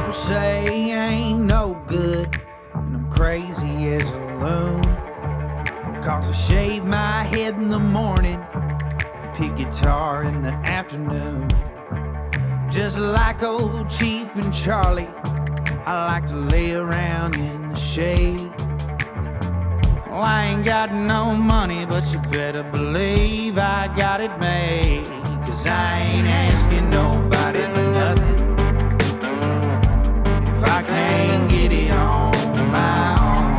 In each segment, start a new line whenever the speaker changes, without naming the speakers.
People say I ain't no good, and I'm crazy as a loon. Cause I shave my head in the morning, pick guitar in the afternoon. Just like old Chief and Charlie, I like to lay around in the shade. Well, I ain't got no money, but you better believe I got it made. Cause I ain't asking nobody for nothing if I can't get it on my own.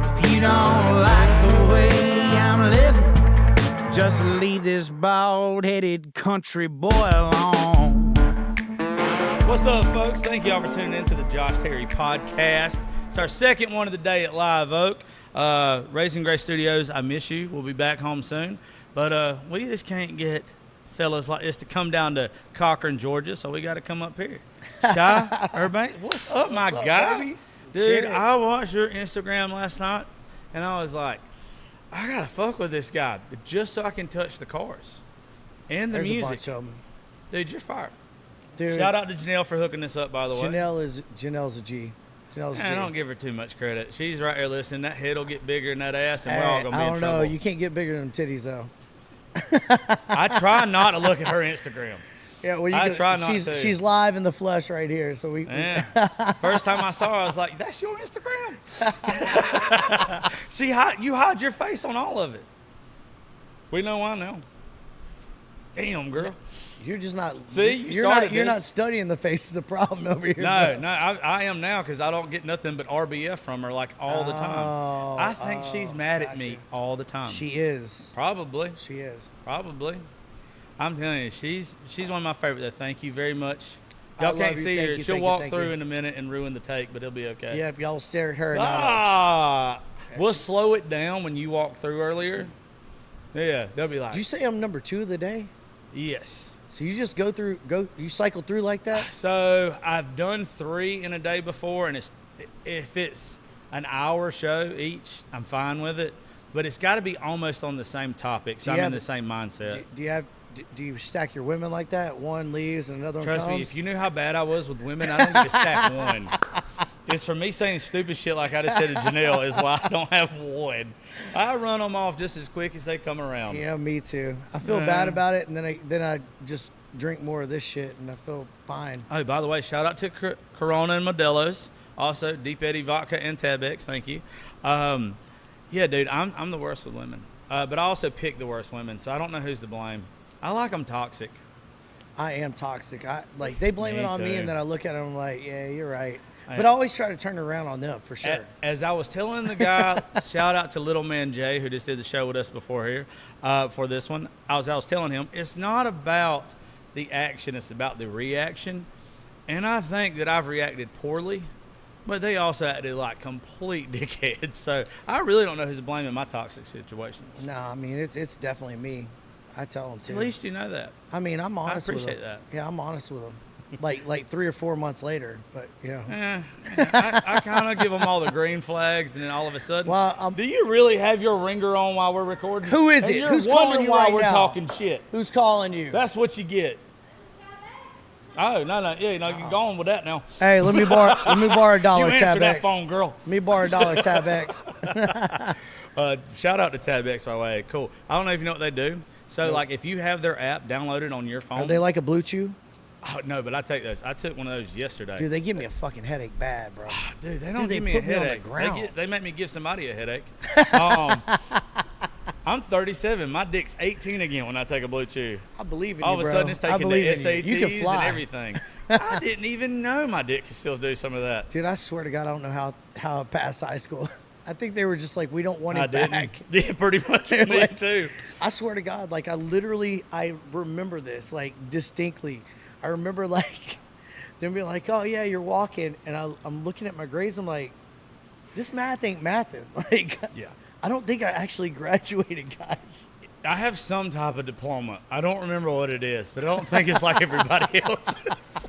If you don't like the way I'm living, just leave this bald-headed country boy alone.
What's up, folks? Thank y'all for tuning in to the Josh Terry podcast. It's our second one of the day at Live Oak. Raising Grace Studios, I miss you. We'll be back home soon. But we just can't get fellas like this to come down to Cochran, Georgia, so we got to come up here. Shy, Eubank, what's up, my guy?
Baby?
Dude,
Shit.
I watched your Instagram last night, and I was like, I got to fuck with this guy just so I can touch the cars and the
There's
music.
a bunch of them.
Dude, you're fired.
Dude,
Shout out to Janelle for hooking this up, by the way.
Janelle's a G. Janelle's a G.
I don't give her too much credit. She's right here listening. That head will get bigger than that ass, and we're all
Hey,
going to be
I
in
don't
trouble.
know. You can't get bigger than titties, though.
I try not to look at her Instagram.
Yeah, well,
I try not to.
She's live in the flesh right here, so we.
Yeah. First time I saw her, I was like, that's your Instagram? You hide your face on all of it. We know why now. Damn, girl.
You're just not.
See,
you're not studying the face of the problem over here.
No,
bro.
I am now because I don't get nothing but RBF from her like all the time. I think she's mad at me all the time.
She is.
Probably.
She is.
Probably. I'm telling you, she's one of my favorite. Thank you very much.
I
Y'all
love
can't
you.
see
Thank
her.
you,
She'll
thank you,
walk
thank
through
you.
in a minute and ruin the take, but it'll be okay.
Yep, y'all stare at her, not us.
Ah, we'll slow it down when you walk through earlier. Yeah, they'll be like,
Did you say I'm number 2 of the day?
yes.
So you just you cycle through like that?
So I've done 3 in a day before, and if it's an hour show each, I'm fine with it. But it's got to be almost on the same topic, so I'm in the same mindset.
Do you stack your women like that? One leaves and another one
Trust
comes?
me, if you knew how bad I was with women, I don't get to stack one. It's for me saying stupid shit like I just said to Janelle is why I don't have one. I run them off just as quick as they come around.
Yeah, me too. I feel bad about it, and then I just drink more of this shit, and I feel fine.
Oh, by the way, shout out to Corona and Modelo's. Also, Deep Eddy Vodka and Tabex. Thank you. Yeah, dude, I'm the worst with women. But I also pick the worst women, so I don't know who's to blame. I like them toxic.
I am toxic. They blame
Me
it on me,
too.
and then I look at them like, yeah, you're right. But I always try to turn it around on them for sure.
As I was telling the guy, shout out to Little Man Jay, who just did the show with us before here, for this one. I was telling him, it's not about the action, it's about the reaction. And I think that I've reacted poorly, but they also acted like complete dickheads. So I really don't know who's to blame in my toxic situations.
No, I mean, it's definitely me. I tell them too.
At least you know that.
I mean, I'm honest with them.
appreciate that.
Yeah, I'm honest with them. like 3 or 4 months later, but
I kind of give them all the green flags, and then all of a sudden,
Well,
do you really have your ringer on while we're recording?
Who is
And
it?
You're
Who's calling
wondering
you
why
right
we're
now?
talking shit.
who's calling you?
That's what you get. Oh, no, yeah, no, you're going with that now.
Hey, let me borrow a
You
dollar
answer
Tab
that
X.
phone, girl.
Let me borrow a dollar Tab X.
Shout out to Tabex, by the way. Cool. I don't know if you know what they do. So, like, if you have their app downloaded on your phone.
Are they like a Blue Chew?
Oh, no, but I take those. I took one of those yesterday.
Dude, they give me a fucking headache bad, bro.
Dude, they don't
they
give me a
put me on the
headache.
ground.
They make me give somebody a headache. I'm 37. My dick's 18 again when I take a Blue Chew.
I believe in
All
you,
of a
bro.
sudden, it's
I
taking
believe
the
in you. You can
SATs and
fly.
everything. I didn't even know my dick could still do some of that.
Dude, I swear to God, I don't know how I passed high school. I think they were just like, we don't want
I
him
didn't.
back.
Yeah, pretty much me
Like-
too.
I swear to God, like I remember this like distinctly. I remember like them being like, oh yeah, you're walking, and I'm looking at my grades. I'm like, this math ain't mathing. Like,
Yeah.
I don't think I actually graduated, guys.
I have some type of diploma. I don't remember what it is, but I don't think it's like everybody else's.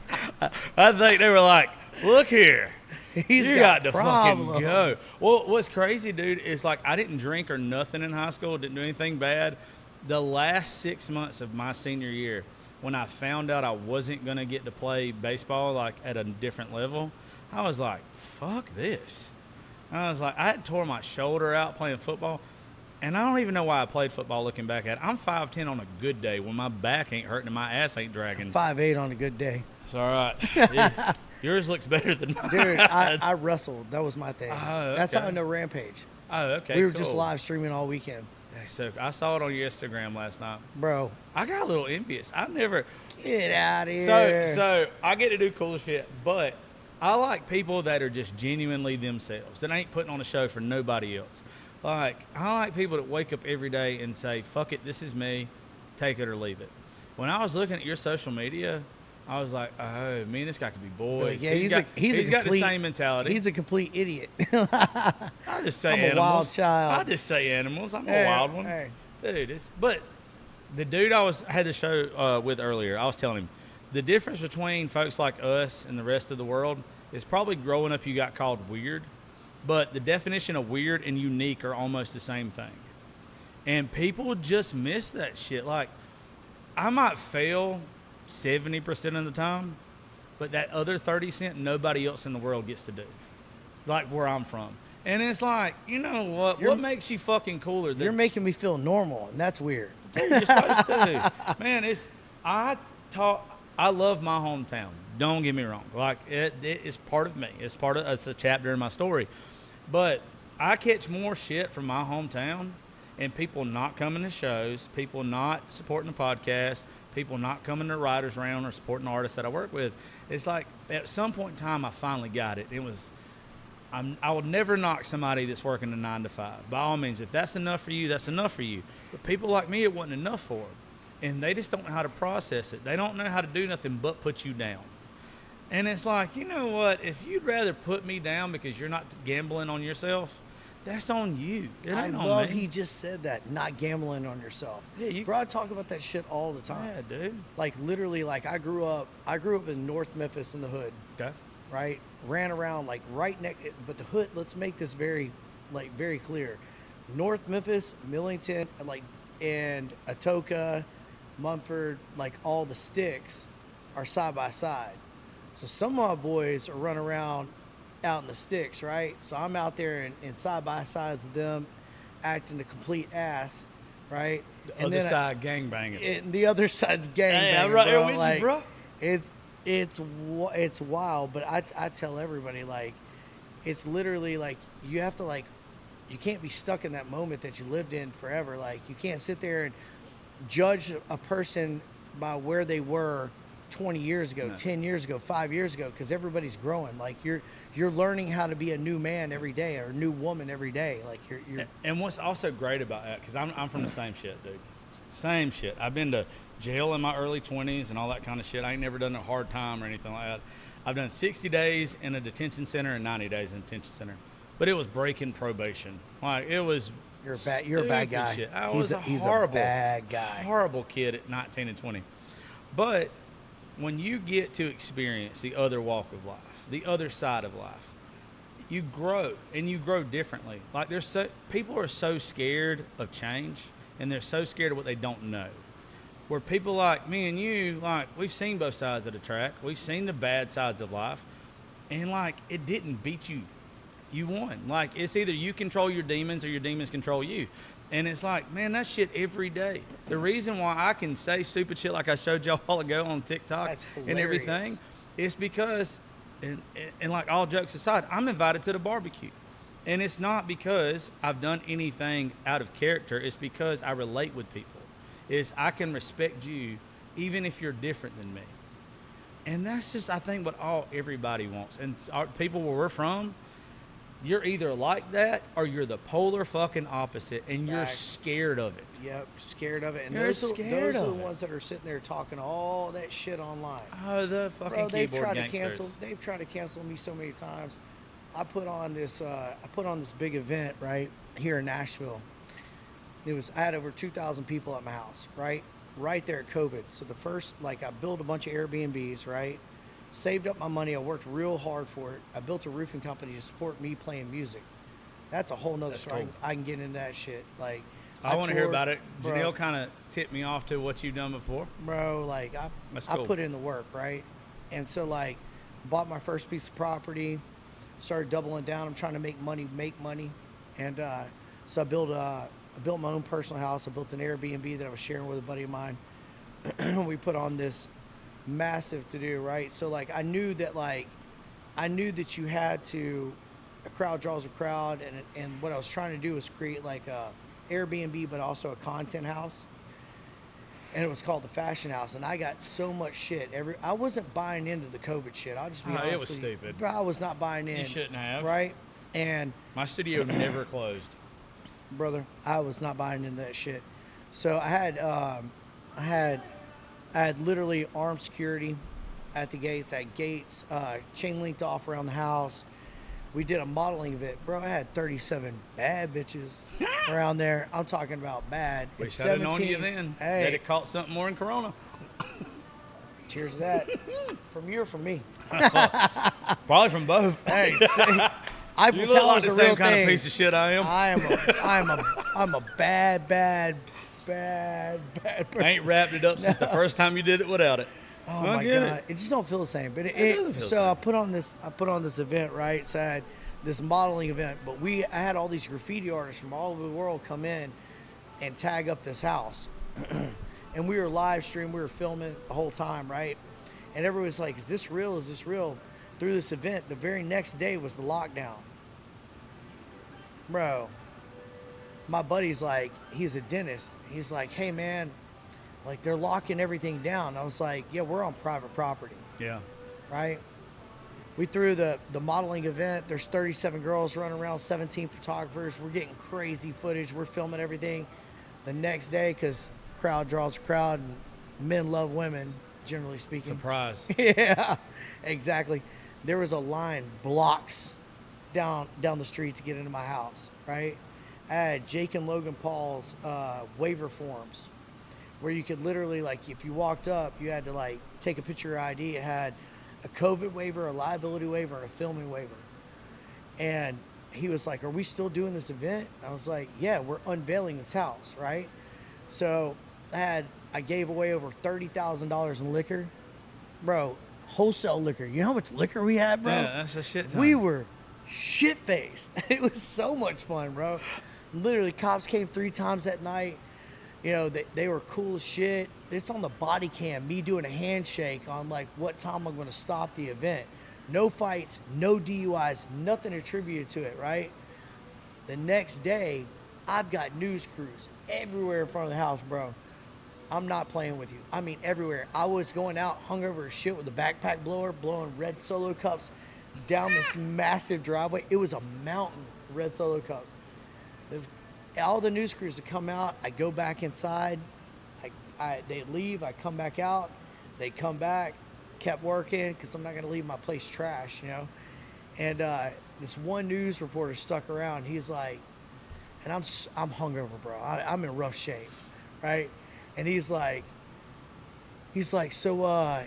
I think they were like, look here.
He's
You
got
got to
problems.
fucking go. Well, what's crazy, dude, is like I didn't drink or nothing in high school. Didn't do anything bad. The last 6 months of my senior year, when I found out I wasn't going to get to play baseball like at a different level, I was like, fuck this. I was like, I had tore my shoulder out playing football, and I don't even know why I played football looking back at it. I'm 5'10" on a good day when my back ain't hurting and my ass ain't dragging.
5'8" on a good day.
It's all right. Dude, yours looks better than mine.
Dude, I wrestled. That was my thing.
Oh, okay.
That's how I know Rampage.
Oh, okay.
We were
cool.
just live streaming all weekend.
So I saw it on your Instagram last night.
Bro.
I got a little envious. I never
Get out of here.
So I get to do cool shit, but I like people that are just genuinely themselves, that ain't putting on a show for nobody else. Like, I like people that wake up every day and say, fuck it, this is me, take it or leave it. When I was looking at your social media, I was like, oh, me and this guy could be boys.
Yeah,
he's got the same mentality.
He's a complete idiot.
I just say
I'm
animals.
a wild child.
I just say animals. I'm
Hey,
a wild one.
hey.
Dude, but the dude I had the show with earlier, I was telling him, the difference between folks like us and the rest of the world is probably growing up you got called weird, but the definition of weird and unique are almost the same thing. And people just miss that shit. Like, I might fail 70% of the time, but that other 30% nobody else in the world gets to do, like where I'm from. And it's like, you know what makes you fucking cooler?
You're making me feel normal, and that's weird.
Dude, you're supposed to. Man, I love my hometown. Don't get me wrong. Like, it is part of me. It's a chapter in my story. But I catch more shit from my hometown and people not coming to shows, people not supporting the podcast, people not coming to writers round or supporting the artists that I work with. It's like at some point in time I finally got it. I would never knock somebody that's working a 9 to 5. By all means, if that's enough for you, that's enough for you. But people like me, it wasn't enough for them. And they just don't know how to process it. They don't know how to do nothing but put you down. And it's like, you know what? If you'd rather put me down because you're not gambling on yourself, that's on you. It
I
ain't on
love
me.
he just said that, not gambling on yourself.
Yeah,
Bro, I talk about that shit all the time.
Yeah, dude.
Like, literally, like, I grew up in North Memphis in the hood.
Okay.
Right? Ran around, like, right next, but the hood, let's make this very clear. North Memphis, Millington, and Atoka, Mumford, like, all the sticks are side by side. So some of my boys are running around out in the sticks, right? So I'm out there in side by sides with them, acting a complete ass, right?
The other side gangbanging.
And the other side's gangbanging,
Hey, I'm right
bro.
here with
Like,
you, bro.
It's wild, but I tell everybody, like, it's literally like you have to, like, you can't be stuck in that moment that you lived in forever. Like, you can't sit there and judge a person by where they were 20 years ago,
No.
10 years ago, 5 years ago, because everybody's growing. Like, you're learning how to be a new man every day or a new woman every day. Like, you're
And what's also great about that, because I'm from the same shit, dude. Same shit. I've been to jail in my early 20s and all that kind of shit. I ain't never done a hard time or anything like that. I've done 60 days in a detention center and 90 days in a detention center. But it was breaking probation. Like, it was
You're a bad guy.
Shit. I
He's
was
a
horrible,
bad guy.
horrible kid at 19 and 20. But when you get to experience the other walk of life, the other side of life, you grow, and you grow differently. Like, people are so scared of change, and they're so scared of what they don't know. Where people like me and you, like, we've seen both sides of the track. We've seen the bad sides of life, and, like, it didn't beat you. You won. Like, it's either you control your demons or your demons control you. And it's like, man, that shit every day. The reason why I can say stupid shit like I showed y'all a while ago on TikTok
That's
and everything is because, and like, all jokes aside, I'm invited to the barbecue. And it's not because I've done anything out of character. It's because I relate with people. I can respect you even if you're different than me. And that's just, I think, what everybody wants. And people where we're from, you're either like that or you're the polar fucking opposite, and you're scared of it.
Yep, scared of it. And
You're
those
scared
are the
of it.
ones that are sitting there talking all that shit online.
Oh, the fucking
Bro, they've
keyboard
tried
gangsters.
They've tried to cancel me so many times. I put on this big event right here in Nashville. I had over 2,000 people at my house, right there at COVID. So the first, I built a bunch of Airbnbs, right? Saved up my money. I worked real hard for it. I built a roofing company to support me playing music. That's a whole nother story.
cool.
I can get into that shit. Like,
I want to hear
toured,
about it.
bro.
Janelle kind of tipped me off to what you've done before.
Bro, like
That's
I
cool.
put in the work, right? And so like bought my first piece of property, started doubling down. I'm trying to make money, and so I built my own personal house. I built an Airbnb that I was sharing with a buddy of mine. We put on this massive to do, right? So like I knew that you had to, a crowd draws a crowd, and what I was trying to do was create like a Airbnb but also a content house, and it was called the Fashion House. And I got so much shit. I wasn't buying into the COVID shit. I'll just be honest.
It was
with you.
stupid.
Bro, I was not buying in.
You shouldn't have.
Right? And
My studio never closed.
brother, I was not buying into that shit. So I had literally armed security at the gates. I had gates, chain linked off around the house. We did a modeling event, bro. I had 37 bad bitches around there. I'm talking about bad.
Wish
It's
I'd have known
17.
you then.
Hey,
That it caught something more in Corona.
cheers to that. From you or from me?
Probably from both.
Hey, see, Eiffel
You look like
Tower's
the
a
same
real
kind
thing.
of piece of shit I am.
I'm a bad person.
I ain't wrapped it up since the first time you did it without it.
Oh
I
my
get
god,
it.
it just don't feel the same. But
It doesn't feel the
so
same.
I put on this event, right? So I had this modeling event, but I had all these graffiti artists from all over the world come in and tag up this house, and we were live stream, we were filming the whole time, right? And everyone's like, "Is this real? Is this real?" Through this event, the very next day was the lockdown, bro. My buddy's like, he's a dentist. He's like, "Hey man, like they're locking everything down." I was like, "Yeah, we're on private property."
Yeah.
Right? We threw the modeling event. There's 37 girls running around, 17 photographers. We're getting crazy footage. We're filming everything. The next day, because crowd draws crowd, and men love women, generally speaking.
Surprise.
Yeah, exactly. There was a line blocks down the street to get into my house, right? I had Jake and Logan Paul's waiver forms where you could literally, like, if you walked up, you had to, like, take a picture of your ID. It had a COVID waiver, a liability waiver, and a filming waiver. And he was like, "Are we still doing this event?" I was like, "Yeah, we're unveiling this house," right? So I gave away over $30,000 in liquor. Bro, wholesale liquor. You know how much liquor we had, bro?
Yeah, that's a shit ton.
We were shit-faced. It was so much fun, bro. Literally, cops came 3 times that night. You know, they were cool as shit. It's on the body cam, me doing a handshake on, like, what time I'm going to stop the event. No fights, no DUIs, nothing attributed to it, right? The next day, I've got news crews everywhere in front of the house, bro. I'm not playing with you. I mean, everywhere. I was going out hungover as shit with a backpack blower, blowing red Solo cups down this massive driveway. It was a mountain of red Solo cups. All the news crews would come out. I go back inside. They leave. I come back out. They come back. Kept working because I'm not going to leave my place trash, you know. And this one news reporter stuck around. He's like, and I'm hungover, bro. I'm in rough shape, right? And he's like, so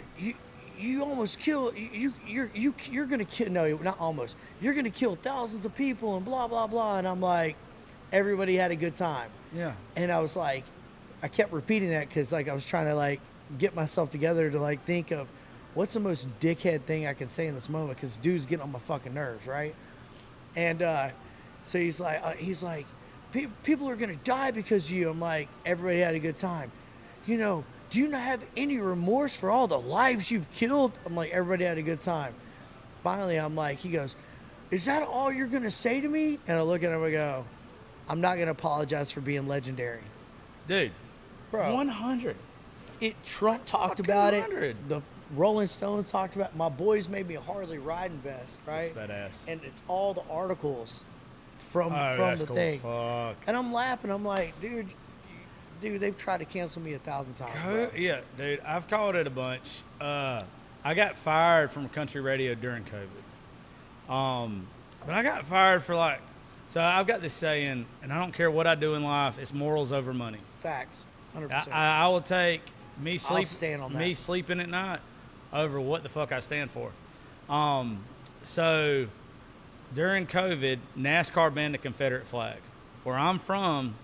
you almost kill you're gonna kill, no, not almost, you're gonna kill thousands of people and blah blah blah. And I'm like, everybody had a good time.
Yeah.
And I was like, I kept repeating that because, like, I was trying to, like, get myself together to, like, think of what's the most dickhead thing I can say in this moment, because dude's getting on my fucking nerves, right? And so he's like, people are gonna die because of you. I'm like, everybody had a good time. You know, do you not have any remorse for all the lives you've killed? I'm like, everybody had a good time. Finally, I'm like, he goes, "Is that all you're gonna say to me?" And I look at him and I go, "I'm not gonna apologize for being legendary."
Dude.
Bro.
100.
Trump talked
Fucking
about
100.
it. The Rolling Stones talked about it. My boys made me a Harley riding vest, right?
That's badass.
And it's all the articles from
That's
the
cool
thing.
as fuck.
And I'm laughing. I'm like, dude, they've tried to cancel me 1,000 times. Bro.
Yeah, dude, I've called it a bunch. I got fired from country radio during COVID. But I got fired for, like, so I've got this saying, and I don't care what I do in life, it's morals over money.
Facts, 100%.
I will take me
stand on that.
sleeping at night over what the fuck I stand for. So during COVID, NASCAR banned the Confederate flag. Where I'm from,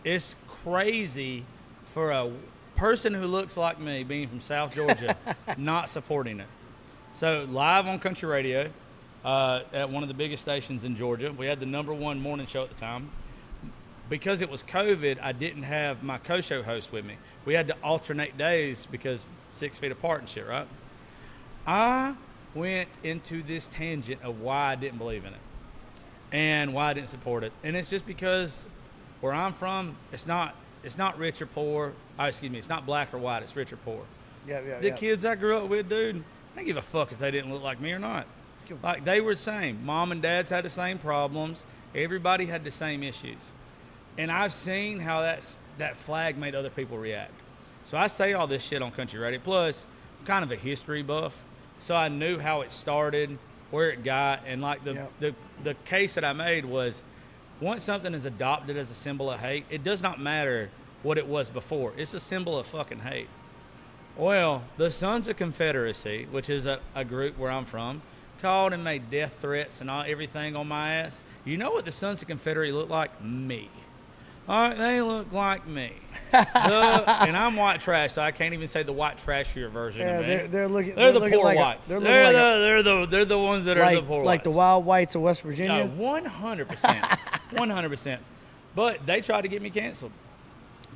it's crazy for a person who looks like me, being from South Georgia, not supporting it. So live on country radio at one of the biggest stations in Georgia, we had the #1 morning show at the time. Because it was COVID, I didn't have my co-show host with me. We had to alternate days because 6 feet apart and shit, right? I went into this tangent of why I didn't believe in it and why I didn't support it. And it's just because where I'm from, it's not rich or poor. It's not black or white. It's rich or poor. The kids I grew up with, dude, I didn't give a fuck if they didn't look like me or not. Like, they were the same. Mom and dads had the same problems. Everybody had the same issues. And I've seen how that flag made other people react. So I say all this shit on country radio. Plus, I'm kind of a history buff, so I knew how it started, where it got, and like the case that I made was, once something is adopted as a symbol of hate, it does not matter what it was before. It's a symbol of fucking hate. Well, the Sons of Confederacy, which is a group where I'm from, called and made death threats and everything on my ass. You know what the Sons of Confederacy look like? Me. All right, they look like me. And I'm white trash, so I can't even say the white trashier version of me.
They're
the poor whites. They're the ones that are the poor whites.
Like the wild whites of West Virginia?
100%. 100%. But they tried to get me canceled.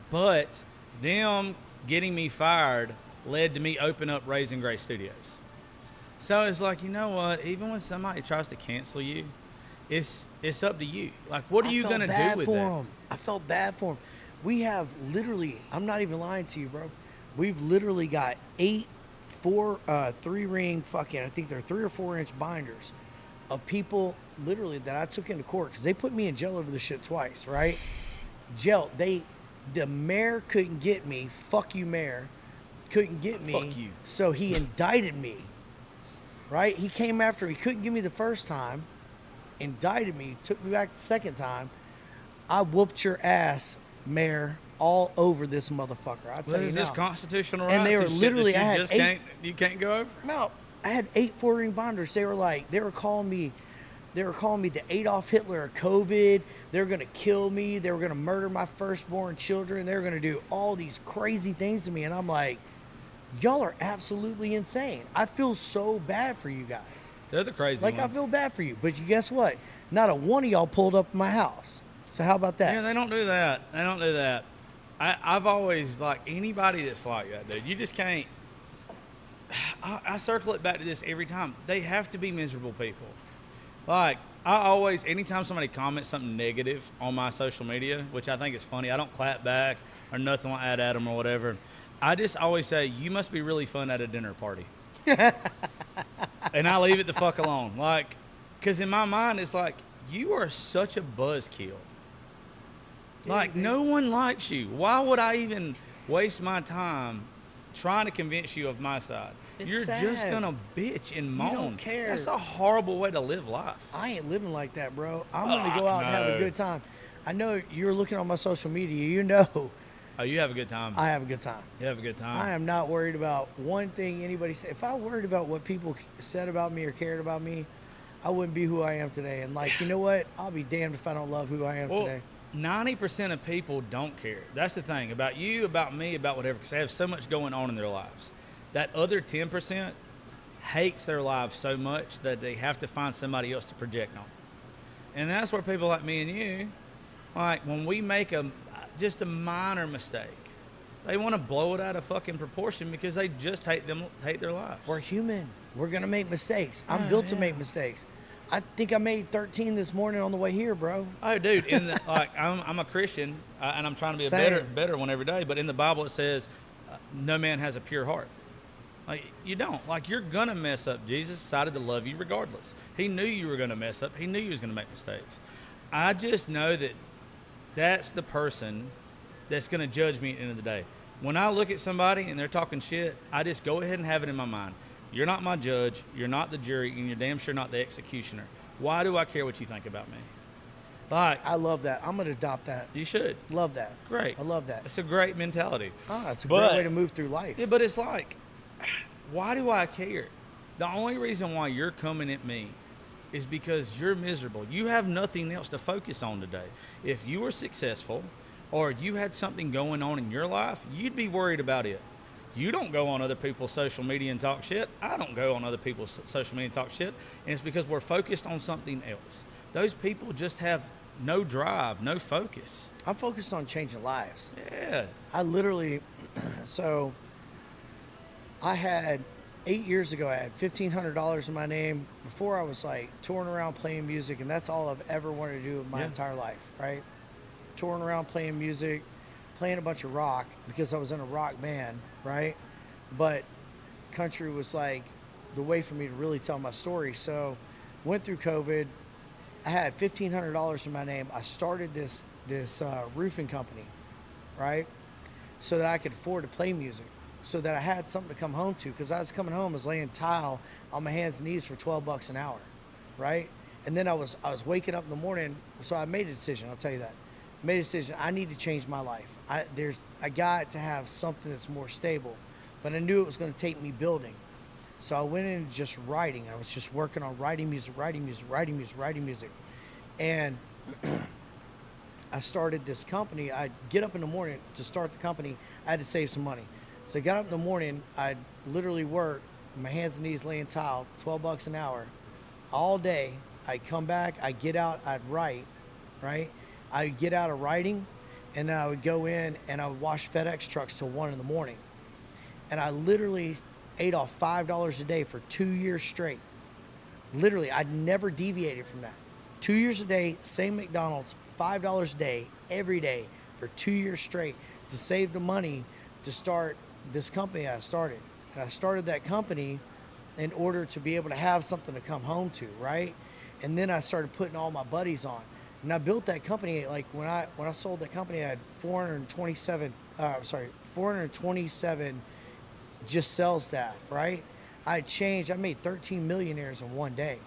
But them getting me fired led to me open up Raising Grace Studios. So it's like, you know what? Even when somebody tries to cancel you, it's up to you. Like, what are you going to do with that?
I felt bad for him. We have literally, I'm not even lying to you, bro. We've literally got 3-ring fucking, I think they're 3 or 4 inch binders of people literally that I took into court because they put me in jail over this shit twice, right? Jail. The mayor couldn't get me. Fuck you, mayor. Couldn't get me.
Fuck you.
So he indicted me, right? He came after. He couldn't get me the first time. Indicted me, took me back the second time. I whooped your ass, mayor, all over this motherfucker. I tell you
is
now.
This constitutional rights?
And they were literally, I had
you can't go over?
No, I had 8 4-ring binders. They were calling me the Adolf Hitler of COVID. They were gonna kill me. They were gonna murder my firstborn children. They were gonna do all these crazy things to me. And I'm like, y'all are absolutely insane. I feel so bad for you guys.
They're the crazy ones.
I feel bad for you, but guess what? Not a one of y'all pulled up in my house. So how about that?
Yeah, they don't do that. They don't do that. I've always, like, anybody that's like that, dude, you just can't. I circle it back to this every time. They have to be miserable people. Like, I always, anytime somebody comments something negative on my social media, which I think is funny, I don't clap back or nothing like that at them or whatever. I just always say, you must be really fun at a dinner party. And I leave it the fuck alone. Like, because in my mind, it's like, you are such a buzzkill. Like, no one likes you. Why would I even waste my time trying to convince you of my side? You're
sad.
Just going to bitch and moan.
You don't care.
That's a horrible way to live life.
I ain't living like that, bro. I'm going to go out and have a good time. I know you're looking on my social media. You know.
Oh, you have a good time.
I have a good time.
You have a good time.
I am not worried about one thing anybody said. If I worried about what people said about me or cared about me, I wouldn't be who I am today. And, like, you know what? I'll be damned if I don't love who I am today.
90% of people don't care. That's the thing about you, about me, about whatever, because they have so much going on in their lives. That other 10% hates their lives so much that they have to find somebody else to project on. And that's where people like me and you, like, when we make just a minor mistake, they want to blow it out of fucking proportion because they just hate their lives.
We're human. We're gonna make mistakes. I'm built to make mistakes. I think I made 13 this morning on the way here, bro.
Oh, dude, I'm a Christian, and I'm trying to be a better one every day. But in the Bible, it says, no man has a pure heart. Like, you don't. Like, you're going to mess up. Jesus decided to love you regardless. He knew you were going to mess up. He knew you was going to make mistakes. I just know that that's the person that's going to judge me at the end of the day. When I look at somebody and they're talking shit, I just go ahead and have it in my mind. You're not my judge, you're not the jury, and you're damn sure not the executioner. Why do I care what you think about me? Like,
I love that. I'm going to adopt that.
You should.
Love that.
Great.
I love that.
It's a great mentality.
It's a great way to move through life.
Yeah, but it's like, why do I care? The only reason why you're coming at me is because you're miserable. You have nothing else to focus on today. If you were successful, or you had something going on in your life, you'd be worried about it. You don't go on other people's social media and talk shit. I don't go on other people's social media and talk shit. And it's because we're focused on something else. Those people just have no drive, no focus.
I'm focused on changing lives.
Yeah.
I literally, so I had 8 years ago, I had $1,500 in my name before I was like touring around playing music, and that's all I've ever wanted to do in my entire life, right? Touring around playing music, playing a bunch of rock because I was in a rock band, right? But country was like the way for me to really tell my story. So went through COVID. I had $1,500 in my name. I started this roofing company, right? So that I could afford to play music, so that I had something to come home to, because I was coming home, I was laying tile on my hands and knees for $12 an hour, right? And then I was waking up in the morning, so I made a decision, I'll tell you that. Made a decision, I need to change my life. I got to have something that's more stable, but I knew it was going to take me building. So I went into just writing. I was just working on writing music. And I started this company. I'd get up in the morning to start the company. I had to save some money. So I got up in the morning. I'd literally work, my hands and knees laying tile, $12 an hour, all day. I'd come back, I'd get out, I'd write, right? I'd get out of writing, and then I would go in and I would wash FedEx trucks till 1 in the morning. And I literally ate off $5 a day for 2 years straight. Literally, I'd never deviated from that. 2 years a day, same McDonald's, $5 a day, every day for 2 years straight to save the money to start this company I started. And I started that company in order to be able to have something to come home to, right? And then I started putting all my buddies on. And I built that company, like when I sold that company, I had 427 just sales staff, right? I made 13 millionaires in one day.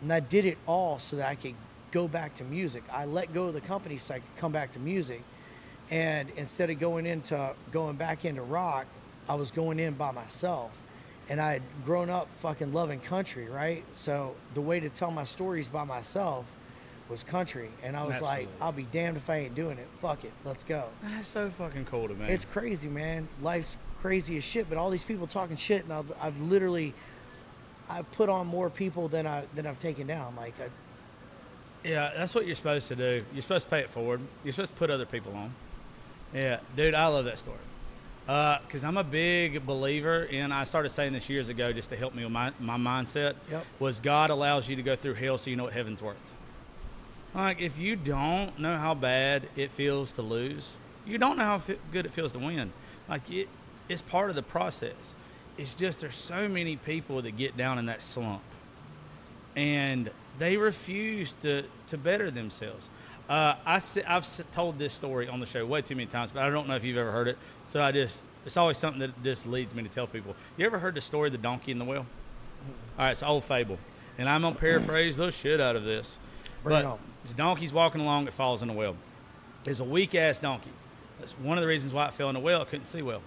And I did it all so that I could go back to music. I let go of the company so I could come back to music. And instead of going back into rock, I was going in by myself. And I had grown up fucking loving country, right? So the way to tell my stories by myself was country. And I was like, I'll be damned if I ain't doing it. Fuck it. Let's go.
That's so fucking cool to me.
It's crazy, man. Life's crazy as shit, but all these people talking shit, and I've put on more people than I've taken down.
Yeah, that's what you're supposed to do. You're supposed to pay it forward. You're supposed to put other people on. Yeah, dude, I love that story. Because I'm a big believer in, I started saying this years ago just to help me with my mindset, was God allows you to go through hell so you know what heaven's worth. Like, if you don't know how bad it feels to lose, you don't know how good it feels to win. Like, it's part of the process. It's just there's so many people that get down in that slump, and they refuse to better themselves. I've told this story on the show way too many times, but I don't know if you've ever heard it. So it's always something that just leads me to tell people. You ever heard the story of the donkey and the well? All right, it's an old fable, and I'm gonna paraphrase the shit out of this. But this donkey's walking along, it falls in the well. It's a weak ass donkey. That's one of the reasons why it fell in the well. It couldn't see well.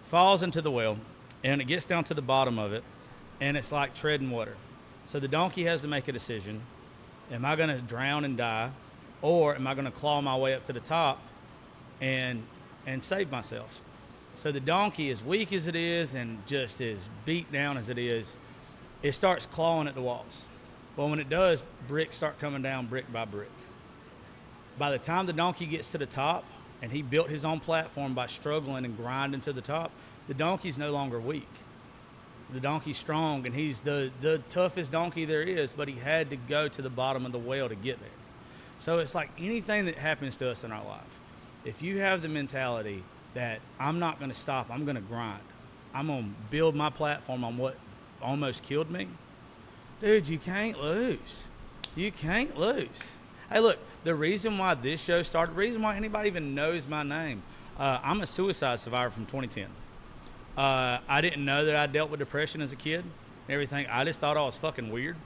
Falls into the well, and it gets down to the bottom of it, and it's like treading water. So the donkey has to make a decision. Am I going to drown and die, or am I going to claw my way up to the top and save myself? So the donkey, as weak as it is and just as beat down as it is, it starts clawing at the walls. Well, when it does, bricks start coming down brick by brick. By the time the donkey gets to the top, and he built his own platform by struggling and grinding to the top, the donkey's no longer weak. The donkey's strong, and he's the toughest donkey there is, but he had to go to the bottom of the well to get there. So it's like anything that happens to us in our life. If you have the mentality that I'm not going to stop, I'm going to grind, I'm going to build my platform on what almost killed me, dude, you can't lose. You can't lose. Hey, look, the reason why this show started, the reason why anybody even knows my name, I'm a suicide survivor from 2010. I didn't know that I dealt with depression as a kid and everything. I just thought I was fucking weird.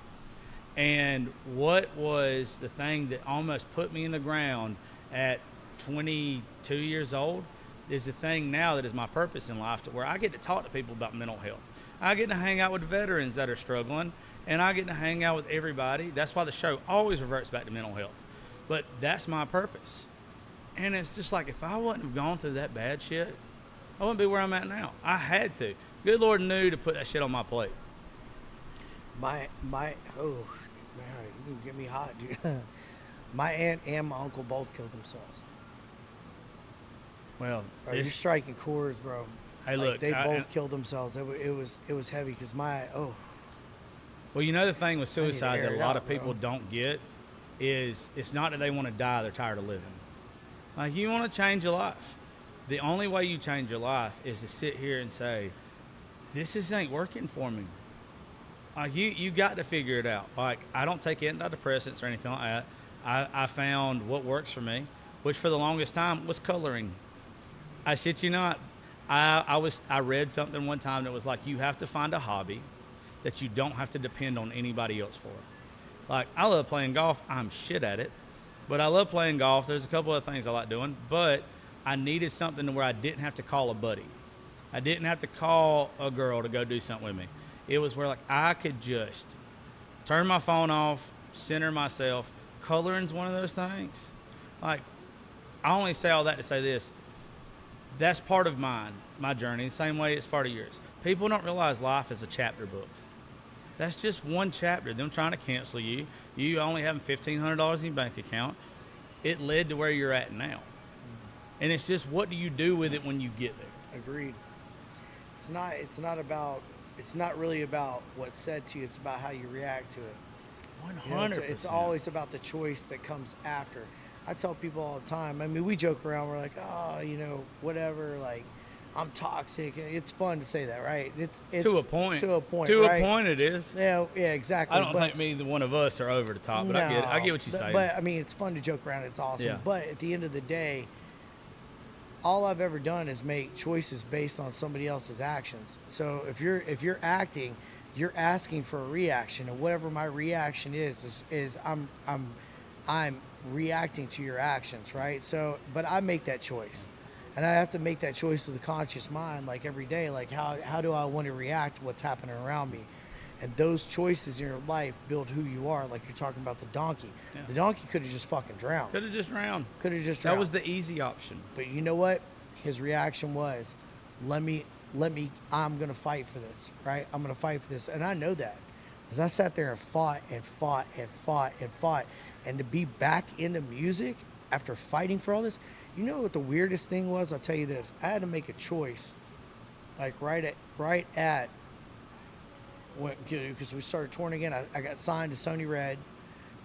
And what was the thing that almost put me in the ground at 22 years old is the thing now that is my purpose in life, to where I get to talk to people about mental health. I get to hang out with veterans that are struggling, and I get to hang out with everybody. That's why the show always reverts back to mental health. But that's my purpose. And it's just like, if I wouldn't have gone through that bad shit, I wouldn't be where I'm at now. I had to. Good Lord knew to put that shit on my plate.
My oh man, you can get me hot, dude. My aunt and my uncle both killed themselves.
Well,
Bro, you're striking chords, bro.
Hey,
Like,
look,
they both killed themselves. It was heavy because
well, you know the thing with suicide
air
that a
it
lot
out,
of people
bro.
don't get is it's not that they want to die; they're tired of living. Like, you want to change your life. The only way you change your life is to sit here and say, "This just ain't working for me." Like, you got to figure it out. Like, I don't take antidepressants or anything like that. I found what works for me, which for the longest time was coloring. I shit you not. I read something one time that was like, you have to find a hobby that you don't have to depend on anybody else for. Like, I love playing golf. I'm shit at it, but I love playing golf. There's a couple of things I like doing, but I needed something to where I didn't have to call a buddy. I didn't have to call a girl to go do something with me. It was where, like, I could just turn my phone off, center myself. Coloring's one of those things. Like, I only say all that to say this. That's part of my journey, the same way it's part of yours. People don't realize life is a chapter book. That's just one chapter. Them trying to cancel you. You only having $1,500 in your bank account. It led to where you're at now. And it's just, what do you do with it when you get there?
Agreed. It's not really about what's said to you. It's about how you react to it.
100%.
You know, it's always about the choice that comes after. I tell people all the time. I mean, we joke around. We're like, oh, you know, whatever. Like, I'm toxic. It's fun to say that, right? It's
to a point.
To a point.
To
right?
a point, it is.
Yeah, exactly.
I don't think neither one of us are over the top, but I get it. I get what you're saying.
But I mean, it's fun to joke around. It's awesome.
Yeah.
But at the end of the day, all I've ever done is make choices based on somebody else's actions. So if you're acting, you're asking for a reaction, and whatever my reaction is I'm reacting to your actions, right? So, but I make that choice, and I have to make that choice with a conscious mind, like every day. Like, how do I want to react to what's happening around me? And those choices in your life build who you are. Like you're talking about the donkey. Yeah. The donkey could have just fucking drowned.
Could have just drowned.
That
was the easy option.
But you know what? His reaction was, I'm going to fight for this, right? I'm going to fight for this. And I know that. As I sat there and fought and fought and fought and fought. And to be back into music after fighting for all this, you know what the weirdest thing was? I'll tell you this. I had to make a choice, like right at, because we started touring again. I got signed to Sony Red,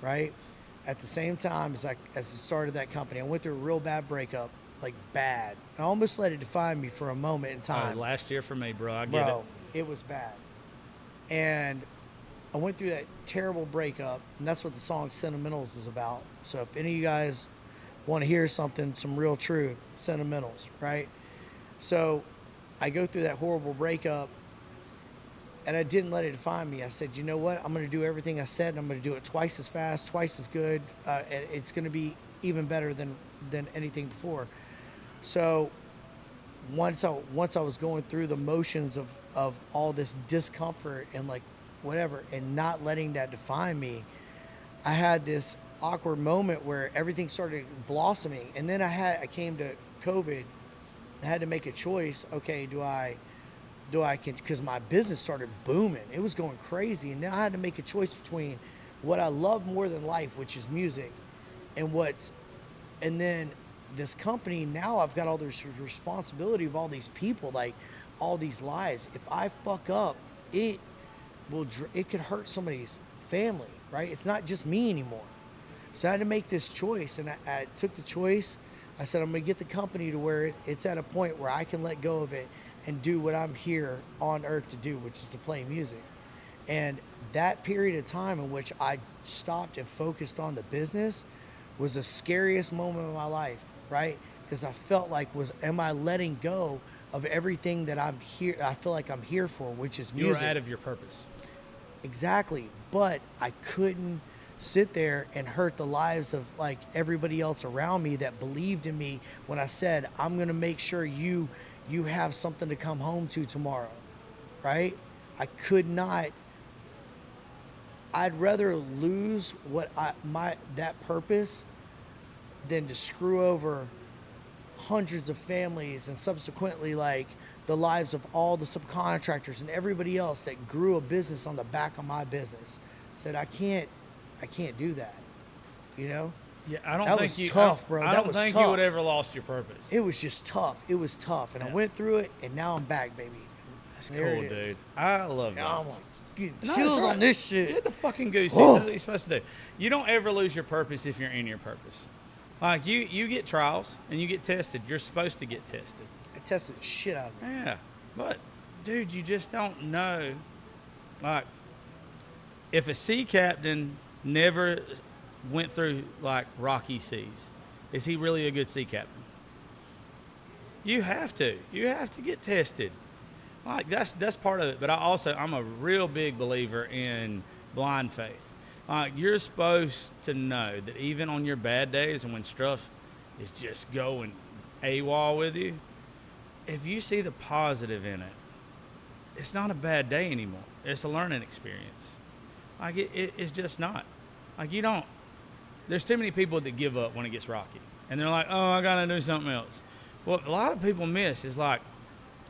right? At the same time as I started that company, I went through a real bad breakup, like bad. I almost let it define me for a moment in time.
Oh, last year for me, bro. I get it.
It was bad. And I went through that terrible breakup, and that's what the song Sentimentals is about. So if any of you guys want to hear something, some real truth, Sentimentals, right? So I go through that horrible breakup, and I didn't let it define me. I said, you know what? I'm going to do everything I said, and I'm going to do it twice as fast, twice as good. And it's going to be even better than anything before. So once I was going through the motions of all this discomfort and like whatever, and not letting that define me, I had this awkward moment where everything started blossoming. And then I came to COVID. I had to make a choice. Okay, do I because my business started booming. It was going crazy. And now I had to make a choice between what I love more than life, which is music, and then this company. Now I've got all this responsibility of all these people, like all these lives. If I fuck up, it could hurt somebody's family, right? It's not just me anymore. So I had to make this choice, and I took the choice. I said, I'm going to get the company to where it's at a point where I can let go of it and do what I'm here on earth to do, which is to play music. And that period of time in which I stopped and focused on the business was the scariest moment of my life, right? Because I felt like, am I letting go of everything that I'm here? I feel like I'm here for, which is music.
You were out of your purpose.
Exactly. But I couldn't sit there and hurt the lives of like everybody else around me that believed in me when I said, I'm going to make sure you have something to come home to tomorrow, right? I could not. I'd rather lose that purpose than to screw over hundreds of families and subsequently like the lives of all the subcontractors and everybody else that grew a business on the back of my business. Said I can't do that. You know?
Yeah, I don't
That
think
was
you
tough, bro.
I
That
don't
was
think
tough.
you would ever lost your purpose.
It was just tough. It was tough. And I
Yeah.
went through it and now I'm back, baby.
That's
There
cool,
it is.
dude. I love that.
Now I'm getting
No,
killed
that's right.
on this shit.
Get the fucking goose.
Oh.
That's what you're supposed to do. You don't ever lose your purpose if you're in your purpose. Like you get trials and you get tested. You're supposed to get tested.
I tested the shit out of me.
Yeah, but dude, you just don't know. Like, if a sea captain never went through like rocky seas, is he really a good sea captain? You have to. You have to get tested. Like that's part of it. But I'm a real big believer in blind faith. Like, you're supposed to know that even on your bad days and when stuff is just going AWOL with you, if you see the positive in it, it's not a bad day anymore. It's a learning experience. Like, it's just not. Like, you don't. There's too many people that give up when it gets rocky. And they're like, oh, I got to do something else. What a lot of people miss is, like,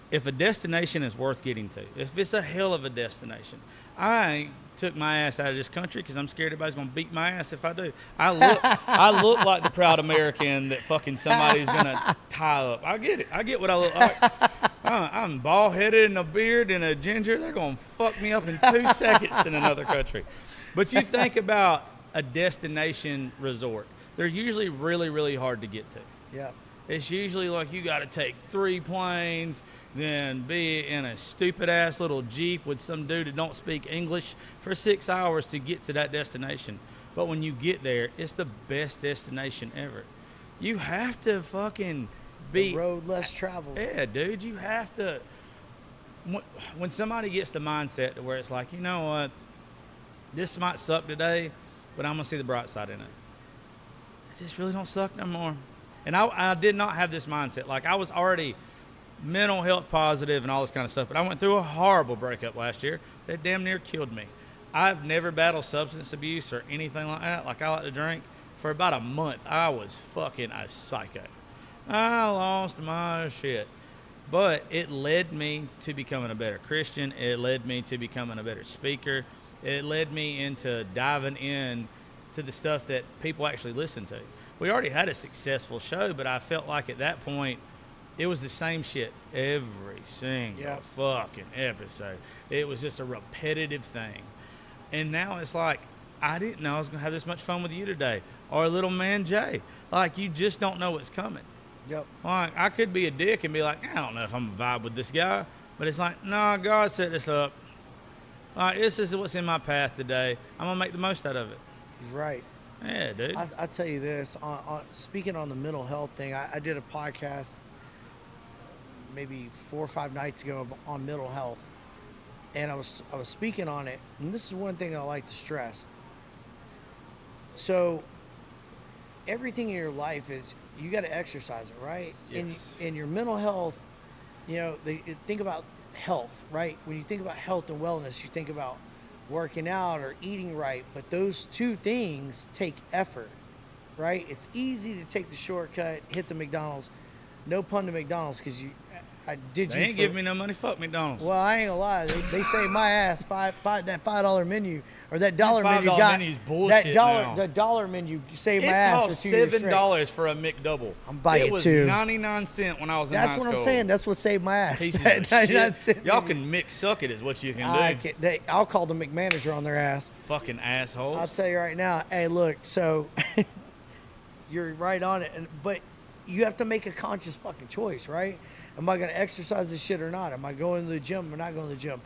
if a destination is worth getting to, if it's a hell of a destination, I ain't took my ass out of this country because I'm scared everybody's going to beat my ass if I do. I look like the proud American that fucking somebody's going to tie up. I get it. I get what I look like. I'm bald-headed and a beard and a ginger. They're going to fuck me up in 2 seconds in another country. But you think about a destination resort. They're usually really, really hard to get to.
Yeah.
It's usually like you got to take 3 planes, then be in a stupid-ass little Jeep with some dude that don't speak English for 6 hours to get to that destination. But when you get there, it's the best destination ever. You have to fucking be...
The road less traveled.
Yeah, dude, you have to... When somebody gets the mindset to where it's like, you know what, this might suck today, but I'm going to see the bright side in it. It just really don't suck no more. And I did not have this mindset. Like, I was already mental health positive and all this kind of stuff, but I went through a horrible breakup last year that damn near killed me. I've never battled substance abuse or anything like that. Like, I like to drink. For about a month, I was fucking a psycho. I lost my shit. But it led me to becoming a better Christian. It led me to becoming a better speaker. It led me into diving in to the stuff that people actually listen to. We already had a successful show, but I felt like at that point, it was the same shit every single fucking episode. It was just a repetitive thing. And now it's like, I didn't know I was going to have this much fun with you today. Or little man Jay. Like, you just don't know what's coming.
Yep.
Like, I could be a dick and be like, I don't know if I'm a vibe with this guy. But it's like, nah, God set this up. Like, this is what's in my path today. I'm going to make the most out of it.
He's right.
Yeah, dude.
I tell you this, speaking on the mental health thing, I did a podcast maybe 4 or 5 nights ago on mental health, and I was speaking on it, and this is one thing I like to stress. So everything in your life is, you got to exercise it, right?
Yes.
In your mental health, you know, think about health, right? When you think about health and wellness, you think about working out or eating right, but those two things take effort, right? It's easy to take the shortcut, hit the McDonald's. No pun to McDonald's, because
They ain't giving me no money. Fuck McDonald's.
Well, I ain't gonna lie. They saved my ass. That $5 menu or that dollar
$5
menu got
menu's bullshit now.
The dollar menu saved
It
my ass
cost
for 2 years straight.
$7 for a McDouble.
I'm buying
it
it
was
too.
99 cents when I was in high
That's
school.
what I'm saying. That's what saved my ass.
Pieces
That
of
99
shit.
cent
Y'all
menu.
can mix suck it is what you can do.
I'll call the McManager on their ass.
Fucking assholes.
I'll tell you right now. Hey, look. So you're right on it, but you have to make a conscious fucking choice, right? Am I going to exercise this shit or not? Am I going to the gym or not going to the gym?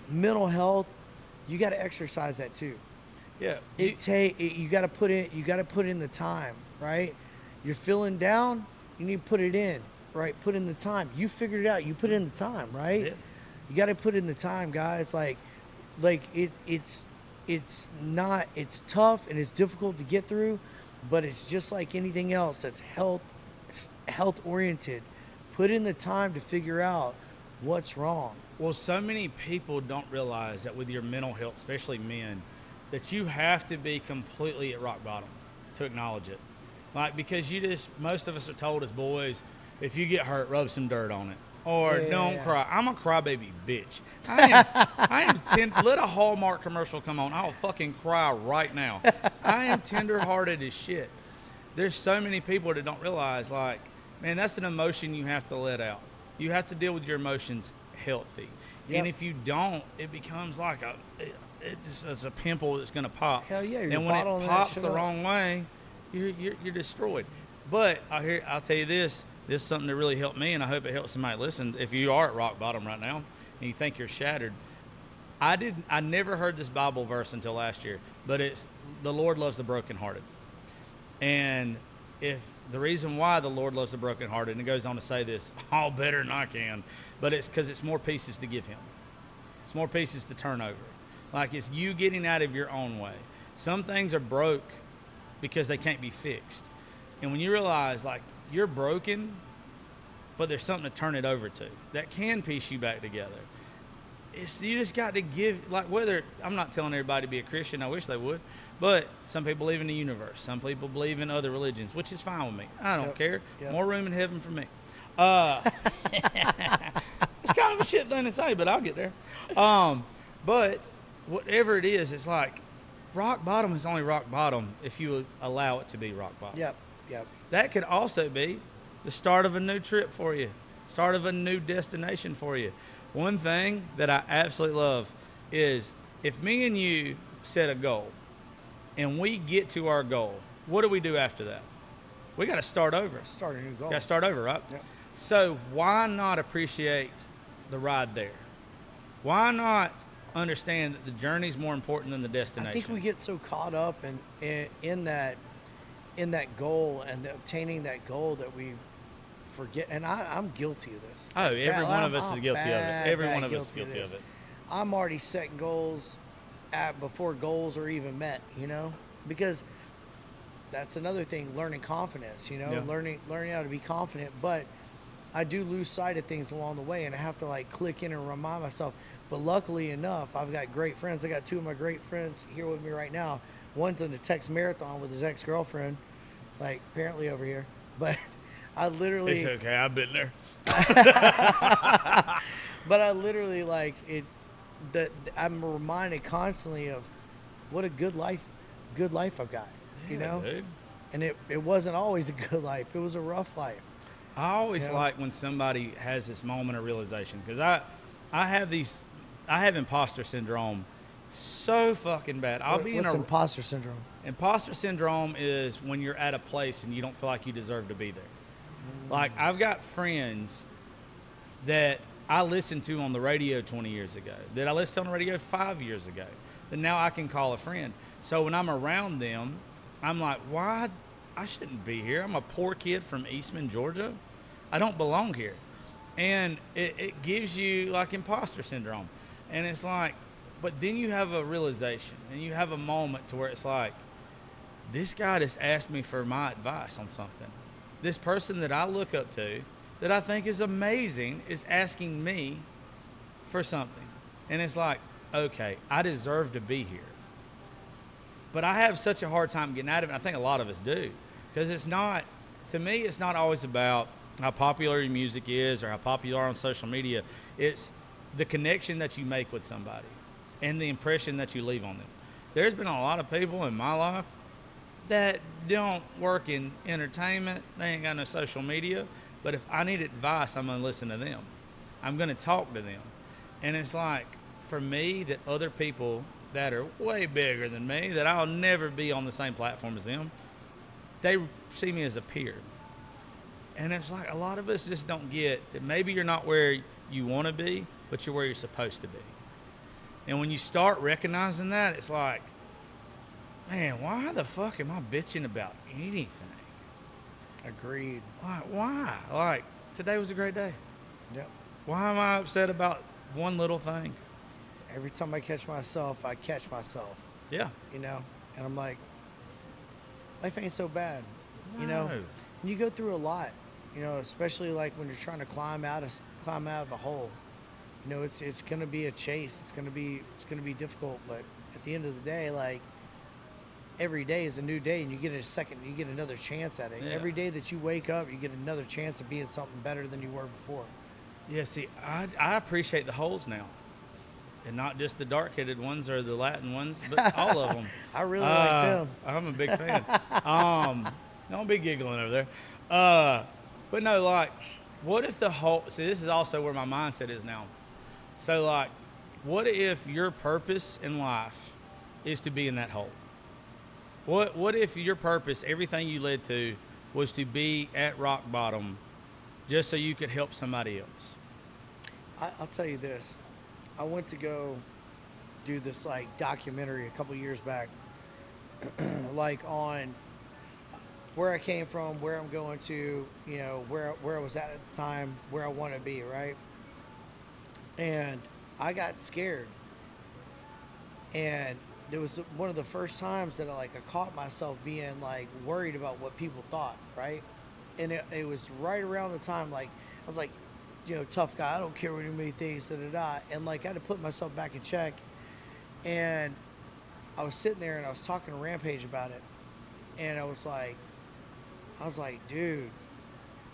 Mental health, you got to exercise that too.
Yeah.
You got to put in. You got to put in the time, right? You're feeling down. You need to put it in, right? Put in the time. You figured it out. You put in the time, right?
Yeah.
You got to put in the time, guys. It's tough and it's difficult to get through, but it's just like anything else that's health oriented. Put in the time to figure out what's wrong.
Well, so many people don't realize that with your mental health, especially men, that you have to be completely at rock bottom to acknowledge it. Like, because most of us are told as boys, if you get hurt, rub some dirt on it. Or
Yeah,
don't
yeah.
cry. I'm a crybaby bitch. Let a Hallmark commercial come on. I'll fucking cry right now. I am tender-hearted as shit. There's so many people that don't realize, like, man, that's an emotion you have to let out. You have to deal with your emotions healthy.
Yep.
And if you don't, it becomes like it's a pimple that's going to pop.
Hell yeah, you're
and when
bottling
it
that
pops
shit
the
up.
wrong way, you're destroyed. But I'll tell you this. This is something that really helped me, and I hope it helps somebody listen. If you are at rock bottom right now and you think you're shattered, I never heard this Bible verse until last year, but it's the Lord loves the brokenhearted. And if the reason why the Lord loves the brokenhearted, and it goes on to say this all better than I can, but it's because it's more pieces to give him. It's more pieces to turn over. Like, it's you getting out of your own way. Some things are broke because they can't be fixed. And when you realize, like, you're broken, but there's something to turn it over to that can piece you back together. You just got to give, like, whether, I'm not telling everybody to be a Christian, I wish they would, but some people believe in the universe. Some people believe in other religions, which is fine with me. I don't care.
Yep.
More room in heaven for me. It's kind of a shit thing to say, but I'll get there. But whatever it is, it's like rock bottom is only rock bottom if you allow it to be rock bottom.
Yep.
That could also be the start of a new trip for you, start of a new destination for you. One thing that I absolutely love is if me and you set a goal and we get to our goal, what do we do after that? We got to start over.
Start a new goal.
Got to start over, right?
Yep.
So why not appreciate the ride there? Why not understand that the journey is more important than the destination?
I think we get so caught up in that goal and obtaining that goal that we forget. And I'm guilty of this.
Oh, every one of us is guilty of it. Every
bad
one of us is
guilty
guilty
this.
of it.
I'm already setting goals before goals are even met, because that's another thing, learning confidence,
Yeah.
learning how to be confident. But I do lose sight of things along the way, and I have to like click in and remind myself. But luckily enough, I've got great friends. I got two of my great friends here with me right now. One's in the Tex Marathon with his ex-girlfriend, like apparently over here. But I literally...
It's okay. I've been there.
But I literally, like, it's that I'm reminded constantly of what a good life I've got,
Dude.
And it wasn't always a good life. It was a rough life.
I always
Yeah.
like when somebody has this moment of realization, because I have imposter syndrome so fucking bad.
What's imposter syndrome?
Imposter syndrome is when you're at a place and you don't feel like you deserve to be there. Like, I've got friends that I listened to on the radio 20 years ago, that I listened to on the radio 5 years ago, that now I can call a friend. So when I'm around them, I'm like, why? I shouldn't be here. I'm a poor kid from Eastman, Georgia. I don't belong here. And it gives you, like, imposter syndrome. And it's like, but then you have a realization and you have a moment to where it's like, this guy just asked me for my advice on something. This person that I look up to, that I think is amazing, is asking me for something. And it's like, okay, I deserve to be here. But I have such a hard time getting out of it. I think a lot of us do. Because to me, it's not always about how popular your music is or how popular you are on social media. It's the connection that you make with somebody and the impression that you leave on them. There's been a lot of people in my life that don't work in entertainment. They ain't got no social media. But if I need advice, I'm going to listen to them. I'm going to talk to them. And it's like, for me, that other people that are way bigger than me, that I'll never be on the same platform as them, they see me as a peer. And it's like, a lot of us just don't get that maybe you're not where you want to be, but you're where you're supposed to be. And when you start recognizing that, it's like, man, why the fuck am I bitching about anything?
Agreed.
Why? Like, today was a great day.
Yep.
Why am I upset about one little thing?
Every time I catch myself,
Yeah.
and I'm like, life ain't so bad,
No.
And you go through a lot, especially like when you're trying to climb out of a hole. It's gonna be a chase. It's gonna be difficult, but at the end of the day, like, every day is a new day, and you get another chance at it.
Yeah.
Every day that you wake up, you get another chance of being something better than you were before.
Yeah, see, I appreciate the holes now. And not just the dark-headed ones or the Latin ones, but all of them.
I really like them.
I'm a big fan. Don't be giggling over there. But no, like, what if the hole... See, this is also where my mindset is now. So, like, what if your purpose in life is to be in that hole? What if your purpose, everything you led to, was to be at rock bottom just so you could help somebody else?
I'll tell you this. I went to go do this like documentary a couple years back, like on where I came from, where I'm going to, you know, where I was at the time, where I want to be, right? And I got scared. And it was one of the first times that I caught myself being like worried about what people thought, right? And it was right around the time, like, I was like, you know, tough guy, I don't care what anybody thinks, da-da-da. And like, I had to put myself back in check. And I was sitting there and I was talking to Rampage about it. And I was like, dude,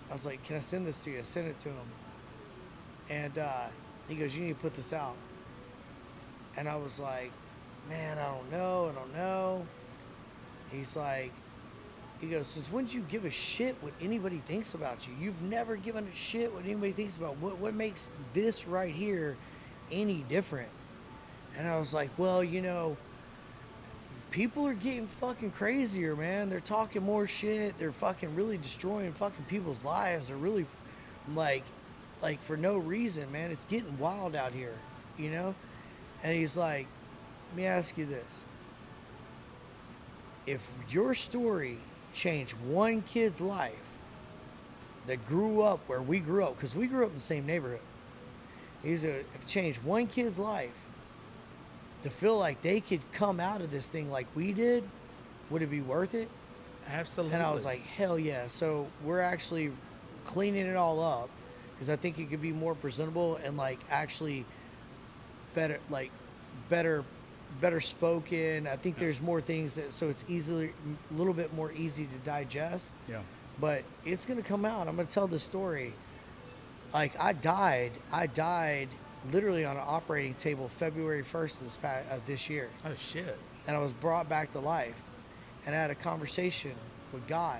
I was like, can I send this to you? I sent it to him. And he goes, you need to put this out. And I was like, man, I don't know. He goes, since when did you give a shit what anybody thinks about you? You've never given a shit what anybody thinks about. What makes this right here any different? And I was like, well, you know, people are getting fucking crazier, man. They're talking more shit. They're fucking really destroying fucking people's lives. They're really like for no reason, man. It's getting wild out here, you know? And he's like, let me ask you this. If your story changed one kid's life that grew up where we grew up, because we grew up in the same neighborhood, if it changed one kid's life to feel like they could come out of this thing like we did, would it be worth it?
Absolutely.
And I was like, hell yeah. So we're actually cleaning it all up because I think it could be more presentable and like actually better spoken. I think there's more things so it's a little bit more easy to digest. Yeah. But it's gonna come out. I'm gonna tell the story. Like I died literally on an operating table February 1st of this year.
Oh shit.
And I was brought back to life, and I had a conversation with God.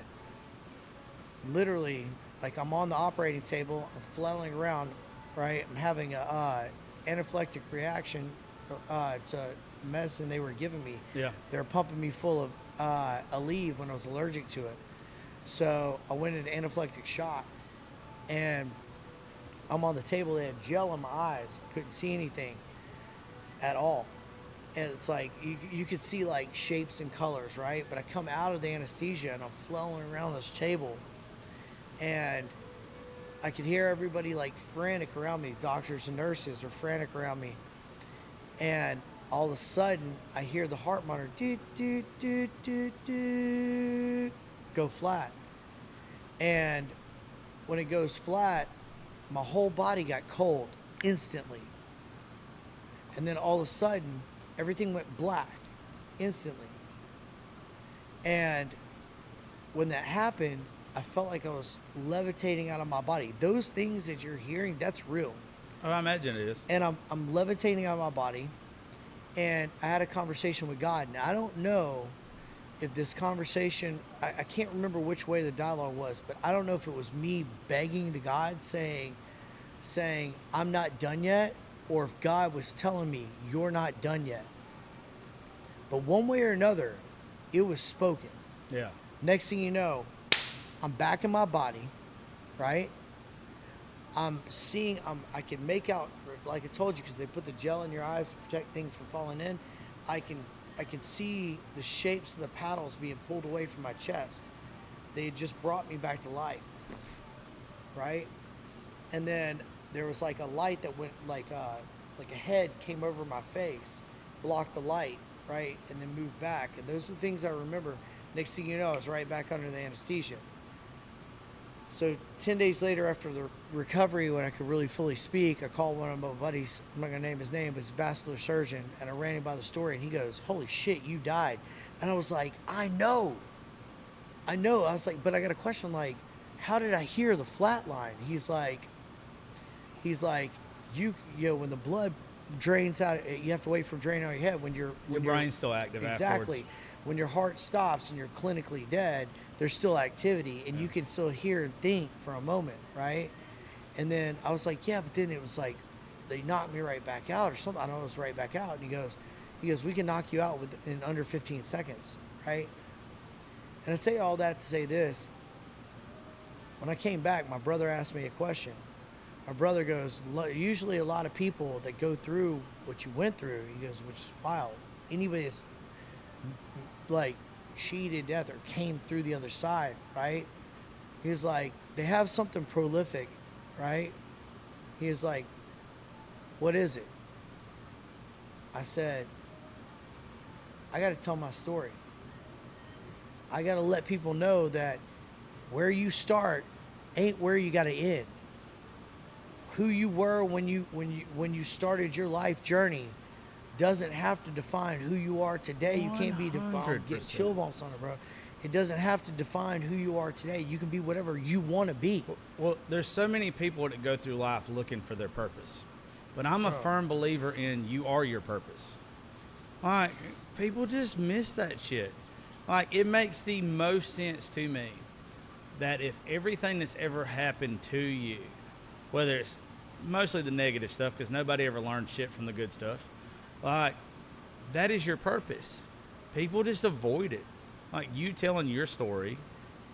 Literally, like I'm on the operating table, I'm flailing around, right? I'm having a anaphylactic reaction. It's a medicine they were giving me. Yeah. They were pumping me full of Aleve when I was allergic to it. So I went into anaphylactic shock, and I'm on the table. They had gel in my eyes. Couldn't see anything at all. And it's like you could see like shapes and colors, right? But I come out of the anesthesia and I'm flailing around this table, and I could hear everybody like frantic around me. Doctors and nurses are frantic around me. And all of a sudden, I hear the heart monitor doot, doot, doot, doot, doot, go flat. And when it goes flat, my whole body got cold instantly. And then all of a sudden, everything went black instantly. And when that happened, I felt like I was levitating out of my body. Those things that you're hearing, that's real.
Oh, I imagine it is.
And I'm levitating out of my body, and I had a conversation with God. And I don't know if this conversation, I can't remember which way the dialogue was, but I don't know if it was me begging to God, saying, I'm not done yet, or if God was telling me, you're not done yet. But one way or another, it was spoken. Yeah. Next thing you know, I'm back in my body, right? I'm seeing, I can make out, like I told you, because they put the gel in your eyes to protect things from falling in. I can see the shapes of the paddles being pulled away from my chest. They had just brought me back to life, right? And then there was like a light that went like a head came over my face, blocked the light, right? And then moved back. And those are the things I remember. Next thing you know, I was right back under the anesthesia. So 10 days later, after the recovery, when I could really fully speak, I called one of my buddies. I'm not going to name his name, but he's a vascular surgeon. And I ran him by the story, and he goes, holy shit, you died. And I was like, I know. I was like, but I got a question, like, how did I hear the flat line? He's like, you know, when the blood drains out, you have to wait for it to drain out of your head when
Your
you're
brain's still active
exactly.
afterwards.
When your heart stops and you're clinically dead, there's still activity and you can still hear and think for a moment, right? And then I was like, yeah, but then it was like they knocked me right back out or something. I don't know, it was right back out. And he goes, we can knock you out in under 15 seconds, right? And I say all that to say this. When I came back, my brother asked me a question. My brother goes, usually a lot of people that go through what you went through, he goes, which is wild. Anybody that's like cheated death or came through the other side, right? He was like, they have something prolific, right? He was like, what is it? I said, I got to tell my story. I got to let people know that where you start ain't where you got to end. Who you were when you started your life journey doesn't have to define who you are today. You can't be defined. Get chill bumps on it, bro. It doesn't have to define who you are today. You can be whatever you want to be.
Well, there's so many people that go through life looking for their purpose. But I'm a firm believer in you are your purpose. Like, people just miss that shit. Like, it makes the most sense to me that if everything that's ever happened to you, whether it's mostly the negative stuff, because nobody ever learned shit from the good stuff, like, that is your purpose. People just avoid it. Like, you telling your story,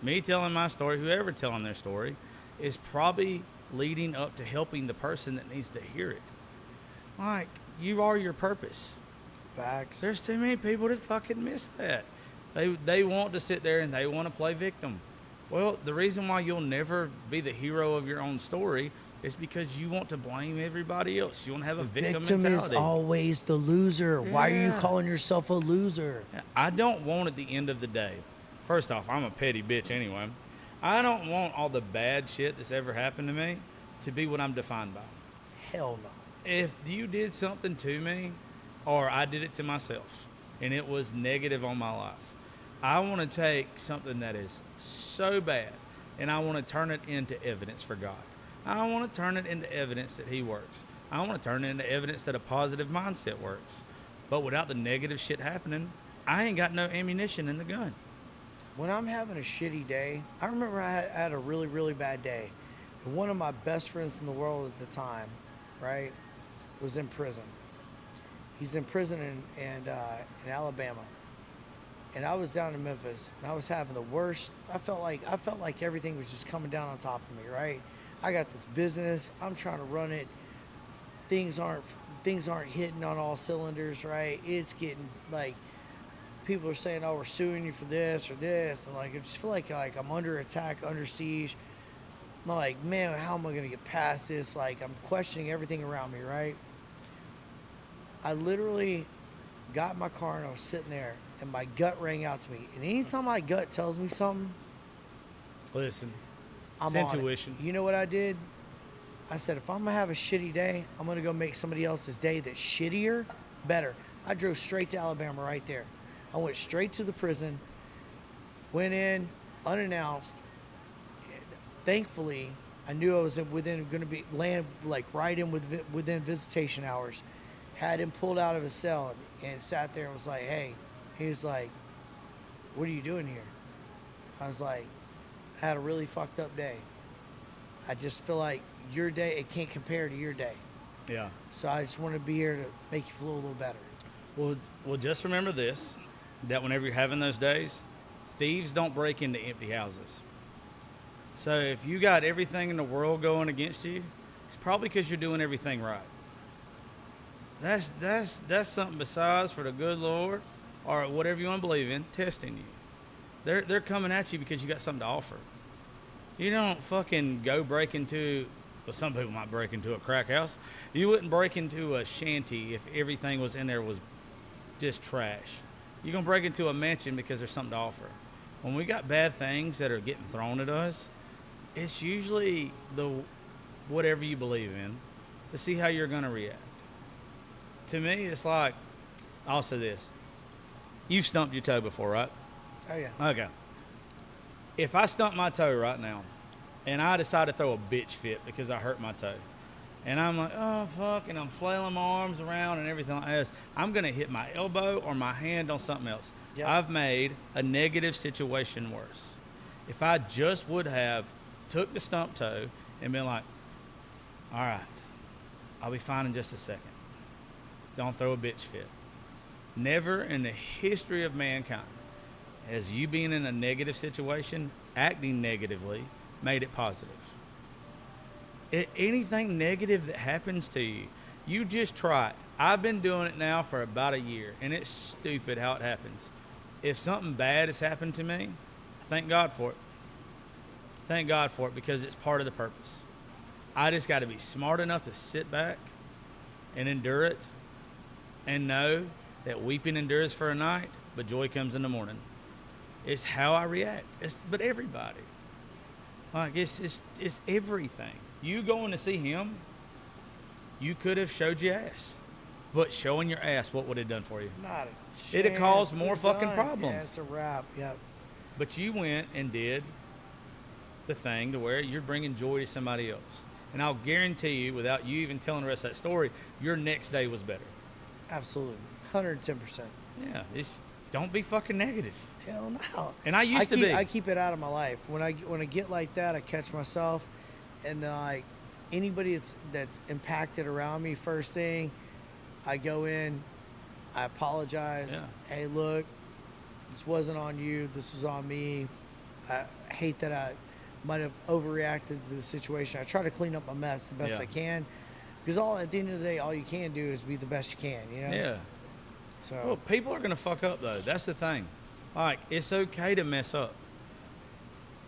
me telling my story, whoever telling their story, is probably leading up to helping the person that needs to hear it. Like, you are your purpose.
Facts.
There's too many people that fucking miss that. They want to sit there and they want to play victim. Well, the reason why you'll never be the hero of your own story is because you want to blame everybody else. You want to have a victim mentality.
Is always the loser.
Yeah.
Why are you calling yourself a loser?
I don't want at the end of the day, first off, I'm a petty bitch anyway. I don't want all the bad shit that's ever happened to me to be what I'm defined by.
Hell no.
If you did something to me or I did it to myself and it was negative on my life, I want to take something that is so bad and I want to turn it into evidence for God. I want to turn it into evidence that He works. I want to turn it into evidence that a positive mindset works. But without the negative shit happening, I ain't got no ammunition in the gun.
When I'm having a shitty day, I remember I had a really, really bad day. And one of my best friends in the world at the time, right, was in prison. He's in prison in Alabama. And I was down in Memphis, and I was having the worst. I felt like everything was just coming down on top of me, right? I got this business. I'm trying to run it. Things aren't hitting on all cylinders, right? It's getting like people are saying, "Oh, we're suing you for this or this," and like I just feel like I'm under attack, under siege. I'm like, man, how am I gonna get past this? Like I'm questioning everything around me, right? I literally got in my car and I was sitting there. And my gut rang out to me. And anytime my gut tells me something,
listen,
it's
intuition.
You know what I did? I said, if I'm going to have a shitty day, I'm going to go make somebody else's day that's shittier better. I drove straight to Alabama right there. I went straight to the prison, went in unannounced. Thankfully, I knew I was going to be land like right in within visitation hours. Had him pulled out of his cell and sat there and was like, hey. He was like, what are you doing here? I was like, I had a really fucked up day. I just feel like your day, it can't compare to your day.
Yeah.
So I just want to be here to make you feel a little better.
Well, just remember this, that whenever you're having those days, thieves don't break into empty houses. So if you got everything in the world going against you, it's probably because you're doing everything right. That's something besides for the good Lord or whatever you want to believe in, testing you. They're coming at you because you got something to offer. You don't fucking go break into, well, some people might break into a crack house. You wouldn't break into a shanty if everything was in there was just trash. You're going to break into a mansion because there's something to offer. When we got bad things that are getting thrown at us, it's usually the whatever you believe in to see how you're going to react. To me, it's like, also this. You've stumped your toe before, right?
Oh yeah.
Okay. If I stump my toe right now and I decide to throw a bitch fit because I hurt my toe, and I'm like, oh, fuck, and I'm flailing my arms around and everything like this, I'm going to hit my elbow or my hand on something else.
Yep.
I've made a negative situation worse. If I just would have took the stump toe and been like, all right, I'll be fine in just a second. Don't throw a bitch fit. Never in the history of mankind has you being in a negative situation, acting negatively, made it positive. Anything negative that happens to you, you just try it. I've been doing it now for about a year, and it's stupid how it happens. If something bad has happened to me, thank God for it. Thank God for it, because it's part of the purpose. I just got to be smart enough to sit back and endure it and know that weeping endures for a night, but joy comes in the morning. It's how I react. But everybody. Like, it's everything. You going to see him, you could have showed your ass. But showing your ass, what would it have done for you?
Not a chance.
It'd have caused more
It's
fucking
done.
problems.
Yeah, it's a wrap. Yep.
But you went and did the thing to where you're bringing joy to somebody else. And I'll guarantee you, without you even telling the rest of that story, your next day was better.
Absolutely. 110%.
Yeah, don't be fucking negative.
Hell no.
And I used to be.
I keep it out of my life. When I get like that, I catch myself, and then like anybody that's impacted around me, first thing, I go in, I apologize.
Yeah.
Hey, look, this wasn't on you. This was on me. I hate that I might have overreacted to the situation. I try to clean up my mess the best
Yeah.
I can, because at the end of the day, all you can do is be the best you can. You know.
Yeah.
So.
Well, people are going to fuck up, though. That's the thing. Like, it's okay to mess up.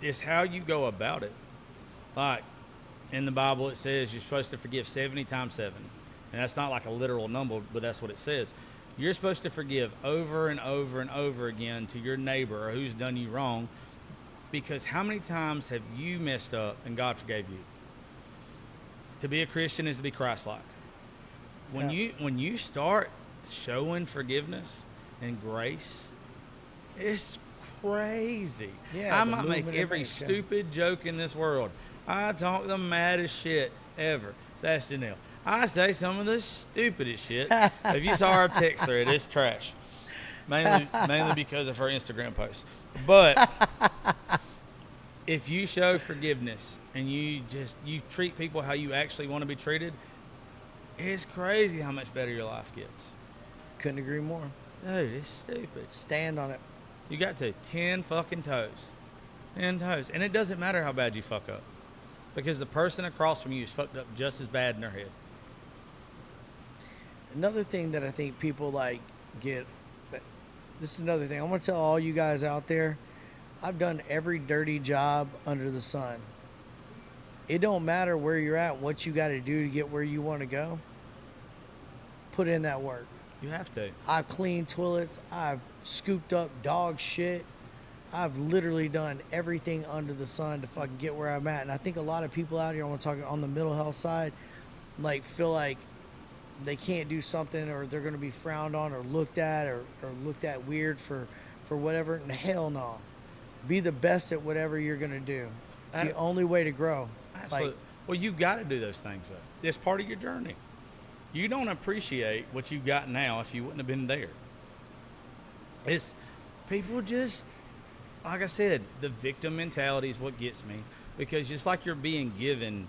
It's how you go about it. Like, in the Bible, it says you're supposed to forgive 70 times 7. And that's not like a literal number, but that's what it says. You're supposed to forgive over and over and over again to your neighbor or who's done you wrong, because how many times have you messed up and God forgave you? To be a Christian is to be Christ-like. When you start showing forgiveness and grace, it's crazy.
Yeah,
I
the
might make
movement it
every
makes, yeah.
stupid joke in this world. I talk the maddest shit ever. So ask Janelle. I say some of the stupidest shit. If you saw our text thread, it's trash. Mainly because of her Instagram posts. But if you show forgiveness and you treat people how you actually want to be treated, it's crazy how much better your life gets.
Couldn't agree more.
Dude, it's stupid.
Stand on it.
You got to 10 fucking toes. 10 toes. And it doesn't matter how bad you fuck up, because the person across from you is fucked up just as bad in their head.
Another thing that I think people get, this is another thing. I want to tell all you guys out there, I've done every dirty job under the sun. It don't matter where you're at, what you got to do to get where you want to go. Put in that work.
You have to.
I've cleaned toilets. I've scooped up dog shit. I've literally done everything under the sun to fucking get where I'm at. And I think a lot of people out here, I want to talk on the mental health side, feel like they can't do something, or they're going to be frowned on or looked at weird for whatever. And hell no. Be the best at whatever you're going to do. It's the only way to grow.
Absolutely. Well, you got to do those things, though. It's part of your journey. You don't appreciate what you got now if you wouldn't have been there. It's people just, like I said, the victim mentality is what gets me, because just like you're being given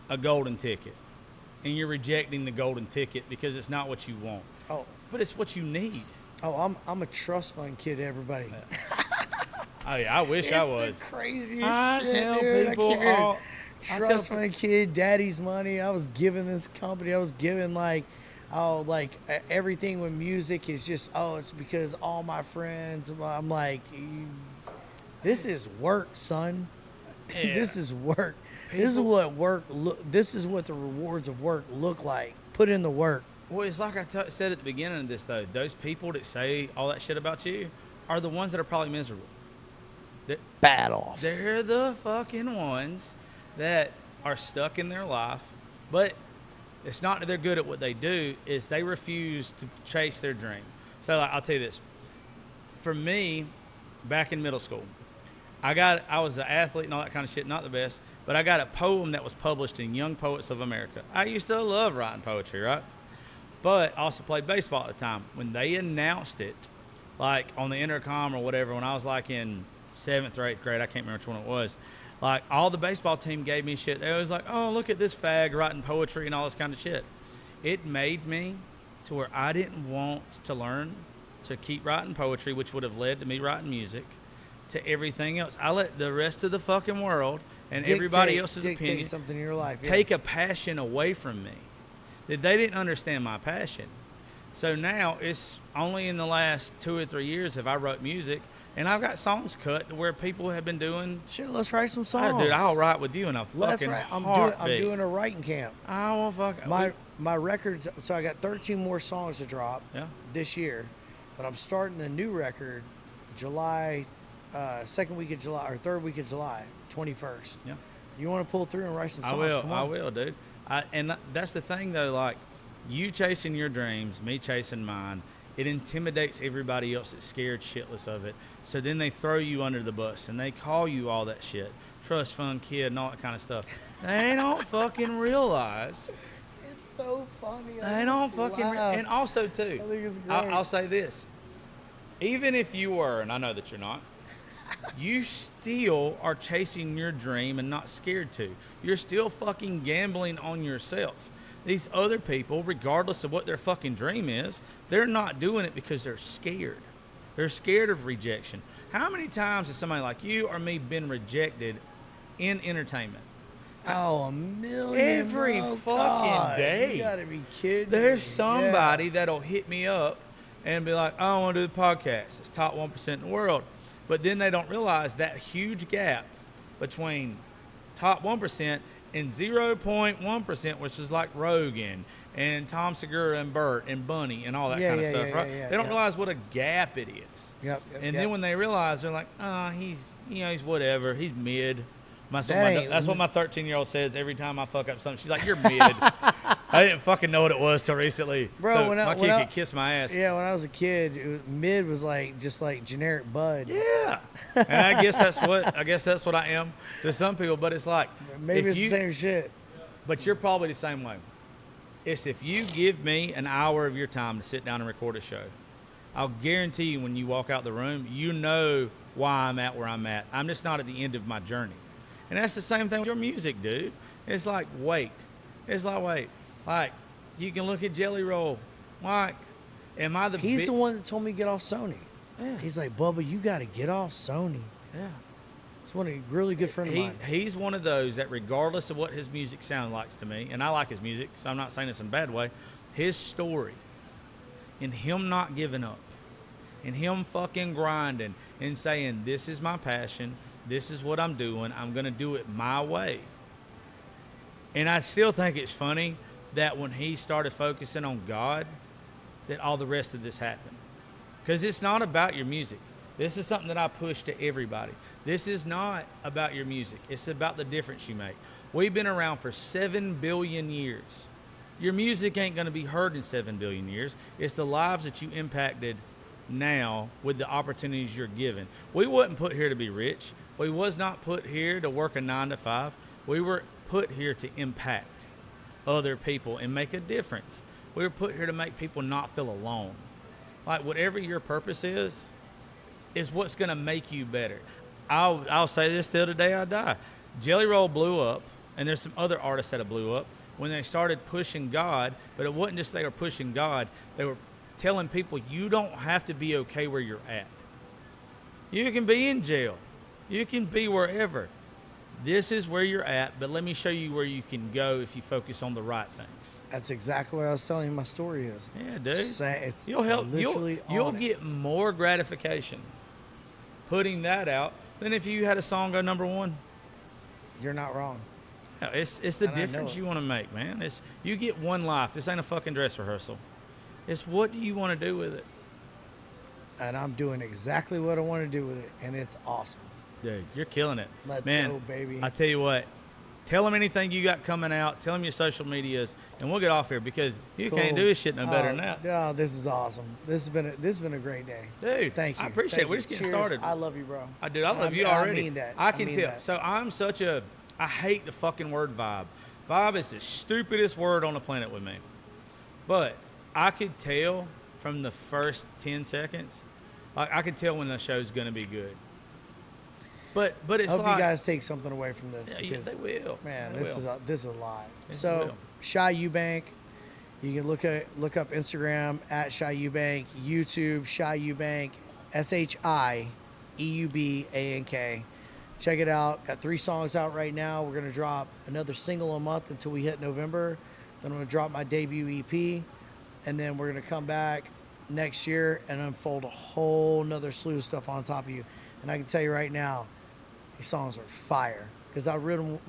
a golden ticket and you're rejecting the golden ticket because it's not what you want.
Oh,
But it's what you need.
Oh, I'm a trust fund kid, everybody.
Oh, yeah, I wish I was.
The craziest
I
shit,
tell
dude.
people
I can't.
all. I tell
Trust fund kid, daddy's money. I was giving this company. I was giving everything with music is just, it's because all my friends. I'm like, this is work, son.
Yeah.
This is work. This is what work look. This is what the rewards of work look like. Put in the work.
Well, it's like I said at the beginning of this, though. Those people that say all that shit about you are the ones that are probably miserable.
Bad off.
They're the fucking ones that are stuck in their life. But it's not that they're good at what they do, is they refuse to chase their dream. So I'll tell you this. for me, back in middle school, I was an athlete and all that kind of shit, not the best, but I got a poem that was published in Young Poets of America. I used to love writing poetry, right? But I also played baseball at the time. When they announced it, like on the intercom or whatever, when I was like in 7th or 8th grade, I can't remember which one it was, like all the baseball team gave me shit. They was like, oh, look at this fag writing poetry and all this kind of shit. It made me to where I didn't want to learn to keep writing poetry, which would have led to me writing music, to everything else. I let the rest of the fucking world and everybody else's opinion
something in your life. Yeah.
take a passion away from me. That they didn't understand my passion. So now it's only in the last 2 or 3 years have I wrote music, and I've got songs cut to where people have been doing.
Shit, let's write some songs.
Dude, I'll write with you in a
Let's
fucking
write. I'm
heartbeat.
doing a writing camp.
I won't fuck.
My records. So I got 13 more songs to drop this year, but I'm starting a new record, July, second week of July or third week of July, 21st.
Yeah.
You want to pull through and write some songs?
I will, dude. And that's the thing, though, like, you chasing your dreams, me chasing mine, it intimidates everybody else that's scared shitless of it. So then they throw you under the bus, and they call you all that shit. Trust fund kid and all that kind of stuff. They don't fucking realize.
It's so funny.
They don't fucking and also, too,
I think it's great.
I'll say this. Even if you were, and I know that you're not, you still are chasing your dream and not scared to. You're still fucking gambling on yourself. These other people, regardless of what their fucking dream is, they're not doing it because they're scared. They're scared of rejection. How many times has somebody like you or me been rejected in entertainment?
Oh, a million.
Every fucking day.
You gotta be kidding
There's
me.
somebody that'll hit me up and be like, I want to do the podcast. It's top 1% in the world. But then they don't realize that huge gap between top 1% and 0.1%, which is like Rogan and Tom Segura and Bert and Bunny and all that kind of stuff, right? They don't realize what a gap it is. And then when they realize, they're like, he's whatever. He's mid. That's what my 13-year-old says every time I fuck up something. She's like, you're mid. I didn't fucking know what it was till recently.
Bro,
so my kid could kiss my ass.
Yeah, when I was a kid, mid was like just like generic bud.
Yeah. And I guess that's what I am to some people, but it's like
maybe it's the same shit.
But you're probably the same way. It's if you give me an hour of your time to sit down and record a show, I'll guarantee you when you walk out the room, you know why I'm at where I'm at. I'm just not at the end of my journey. And that's the same thing with your music, dude. It's like, wait. Like, you can look at Jelly Roll. Like, am I the
He's the one that told me to get off Sony.
Yeah.
He's like, Bubba, you got to get off Sony.
Yeah.
It's one of a really good friend of mine.
He's one of those that regardless of what his music sounds like to me, and I like his music, so I'm not saying this in a bad way, his story and him not giving up and him fucking grinding and saying, this is my passion, this is what I'm doing, I'm going to do it my way. And I still think it's funny that when he started focusing on God, that all the rest of this happened. Because it's not about your music. This is something that I push to everybody. This is not about your music. It's about the difference you make. We've been around for 7 billion years. Your music ain't going to be heard in 7 billion years. It's the lives that you impacted now with the opportunities you're given. We wasn't put here to be rich. We was not put here to work a 9 to 5. We were put here to impact other people and make a difference. We were put here to make people not feel alone. Like whatever your purpose is what's going to make you better. I'll say this till the day I die. Jelly Roll blew up, and there's some other artists that have blew up when they started pushing God, but it wasn't just they were pushing God. They were telling people you don't have to be okay where you're at. You can be in jail. You can be wherever. This is where you're at, but let me show you where you can go if you focus on the right things.
That's exactly what I was telling you my story is.
Yeah, dude.
It's
You'll help.
literally
You'll
on it.
get more gratification putting that out than if you had a song go number 1.
You're not wrong.
Yeah, it's the
And I know
difference
it.
you want to make, man. It's you get one life. This ain't a fucking dress rehearsal. It's what do you want to do with it?
And I'm doing exactly what I want to do with it, and it's awesome.
Dude, you're killing it.
Let's
man,
go, baby.
I tell you what, Tell him anything you got coming out. Tell him your social medias, and we'll get off here because you can't do this shit no better than that.
Oh, this is awesome. This has been a great day.
Dude,
thank you.
I appreciate it. We're just getting
Cheers.
started.
I love you, bro.
I love you already.
I mean that.
I can
mean
tell.
that.
So I hate the fucking word vibe. Vibe is the stupidest word on the planet with me. But I could tell from the first 10 seconds, I could tell when the show's going to be good. But it's
I hope
like,
you guys take something away from this.
yeah,
Because,
they will.
man,
They
this
will.
is a lot.
Yes,
So,
it will.
Shy Eubank. You can look up Instagram at Shy Eubank, YouTube Shy Eubank, SHIEUBANK. Check it out. Got 3 songs out right now. We're gonna drop another single a month until we hit November. Then I'm gonna drop my debut EP, and then we're gonna come back next year and unfold a whole nother slew of stuff on top of you. And I can tell you right now, these songs are fire because I wrote them.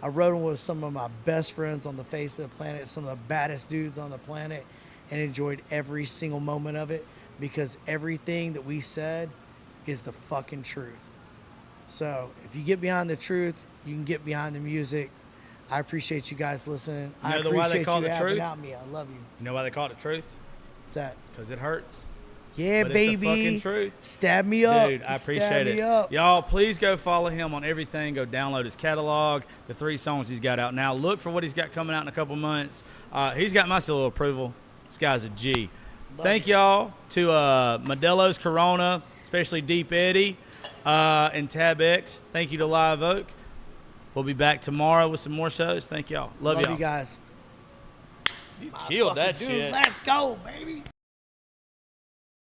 I wrote them with some of my best friends on the face of the planet, some of the baddest dudes on the planet, and enjoyed every single moment of it because everything that we said is the fucking truth. So if you get behind the truth, you can get behind the music. I appreciate you guys listening.
You know
I
why they
appreciate
call
you
it
having
truth?
out me. I love you.
You know why they call it truth?
What's that?
Because it hurts.
Yeah,
But
baby.
it's the fucking truth.
Stab me up.
Dude, I
Stab
appreciate
me
it.
up.
Y'all, please go follow him on everything. Go download his catalog, the 3 songs he's got out now. Look for what he's got coming out in a couple months. He's got my seal of approval. This guy's a G. Thank y'all to Modelo's Corona, especially Deep Eddie and Tab X. Thank you to Live Oak. We'll be back tomorrow with some more shows. Thank y'all. Love y'all.
you guys.
You killed that
Dude,
shit.
let's go, baby.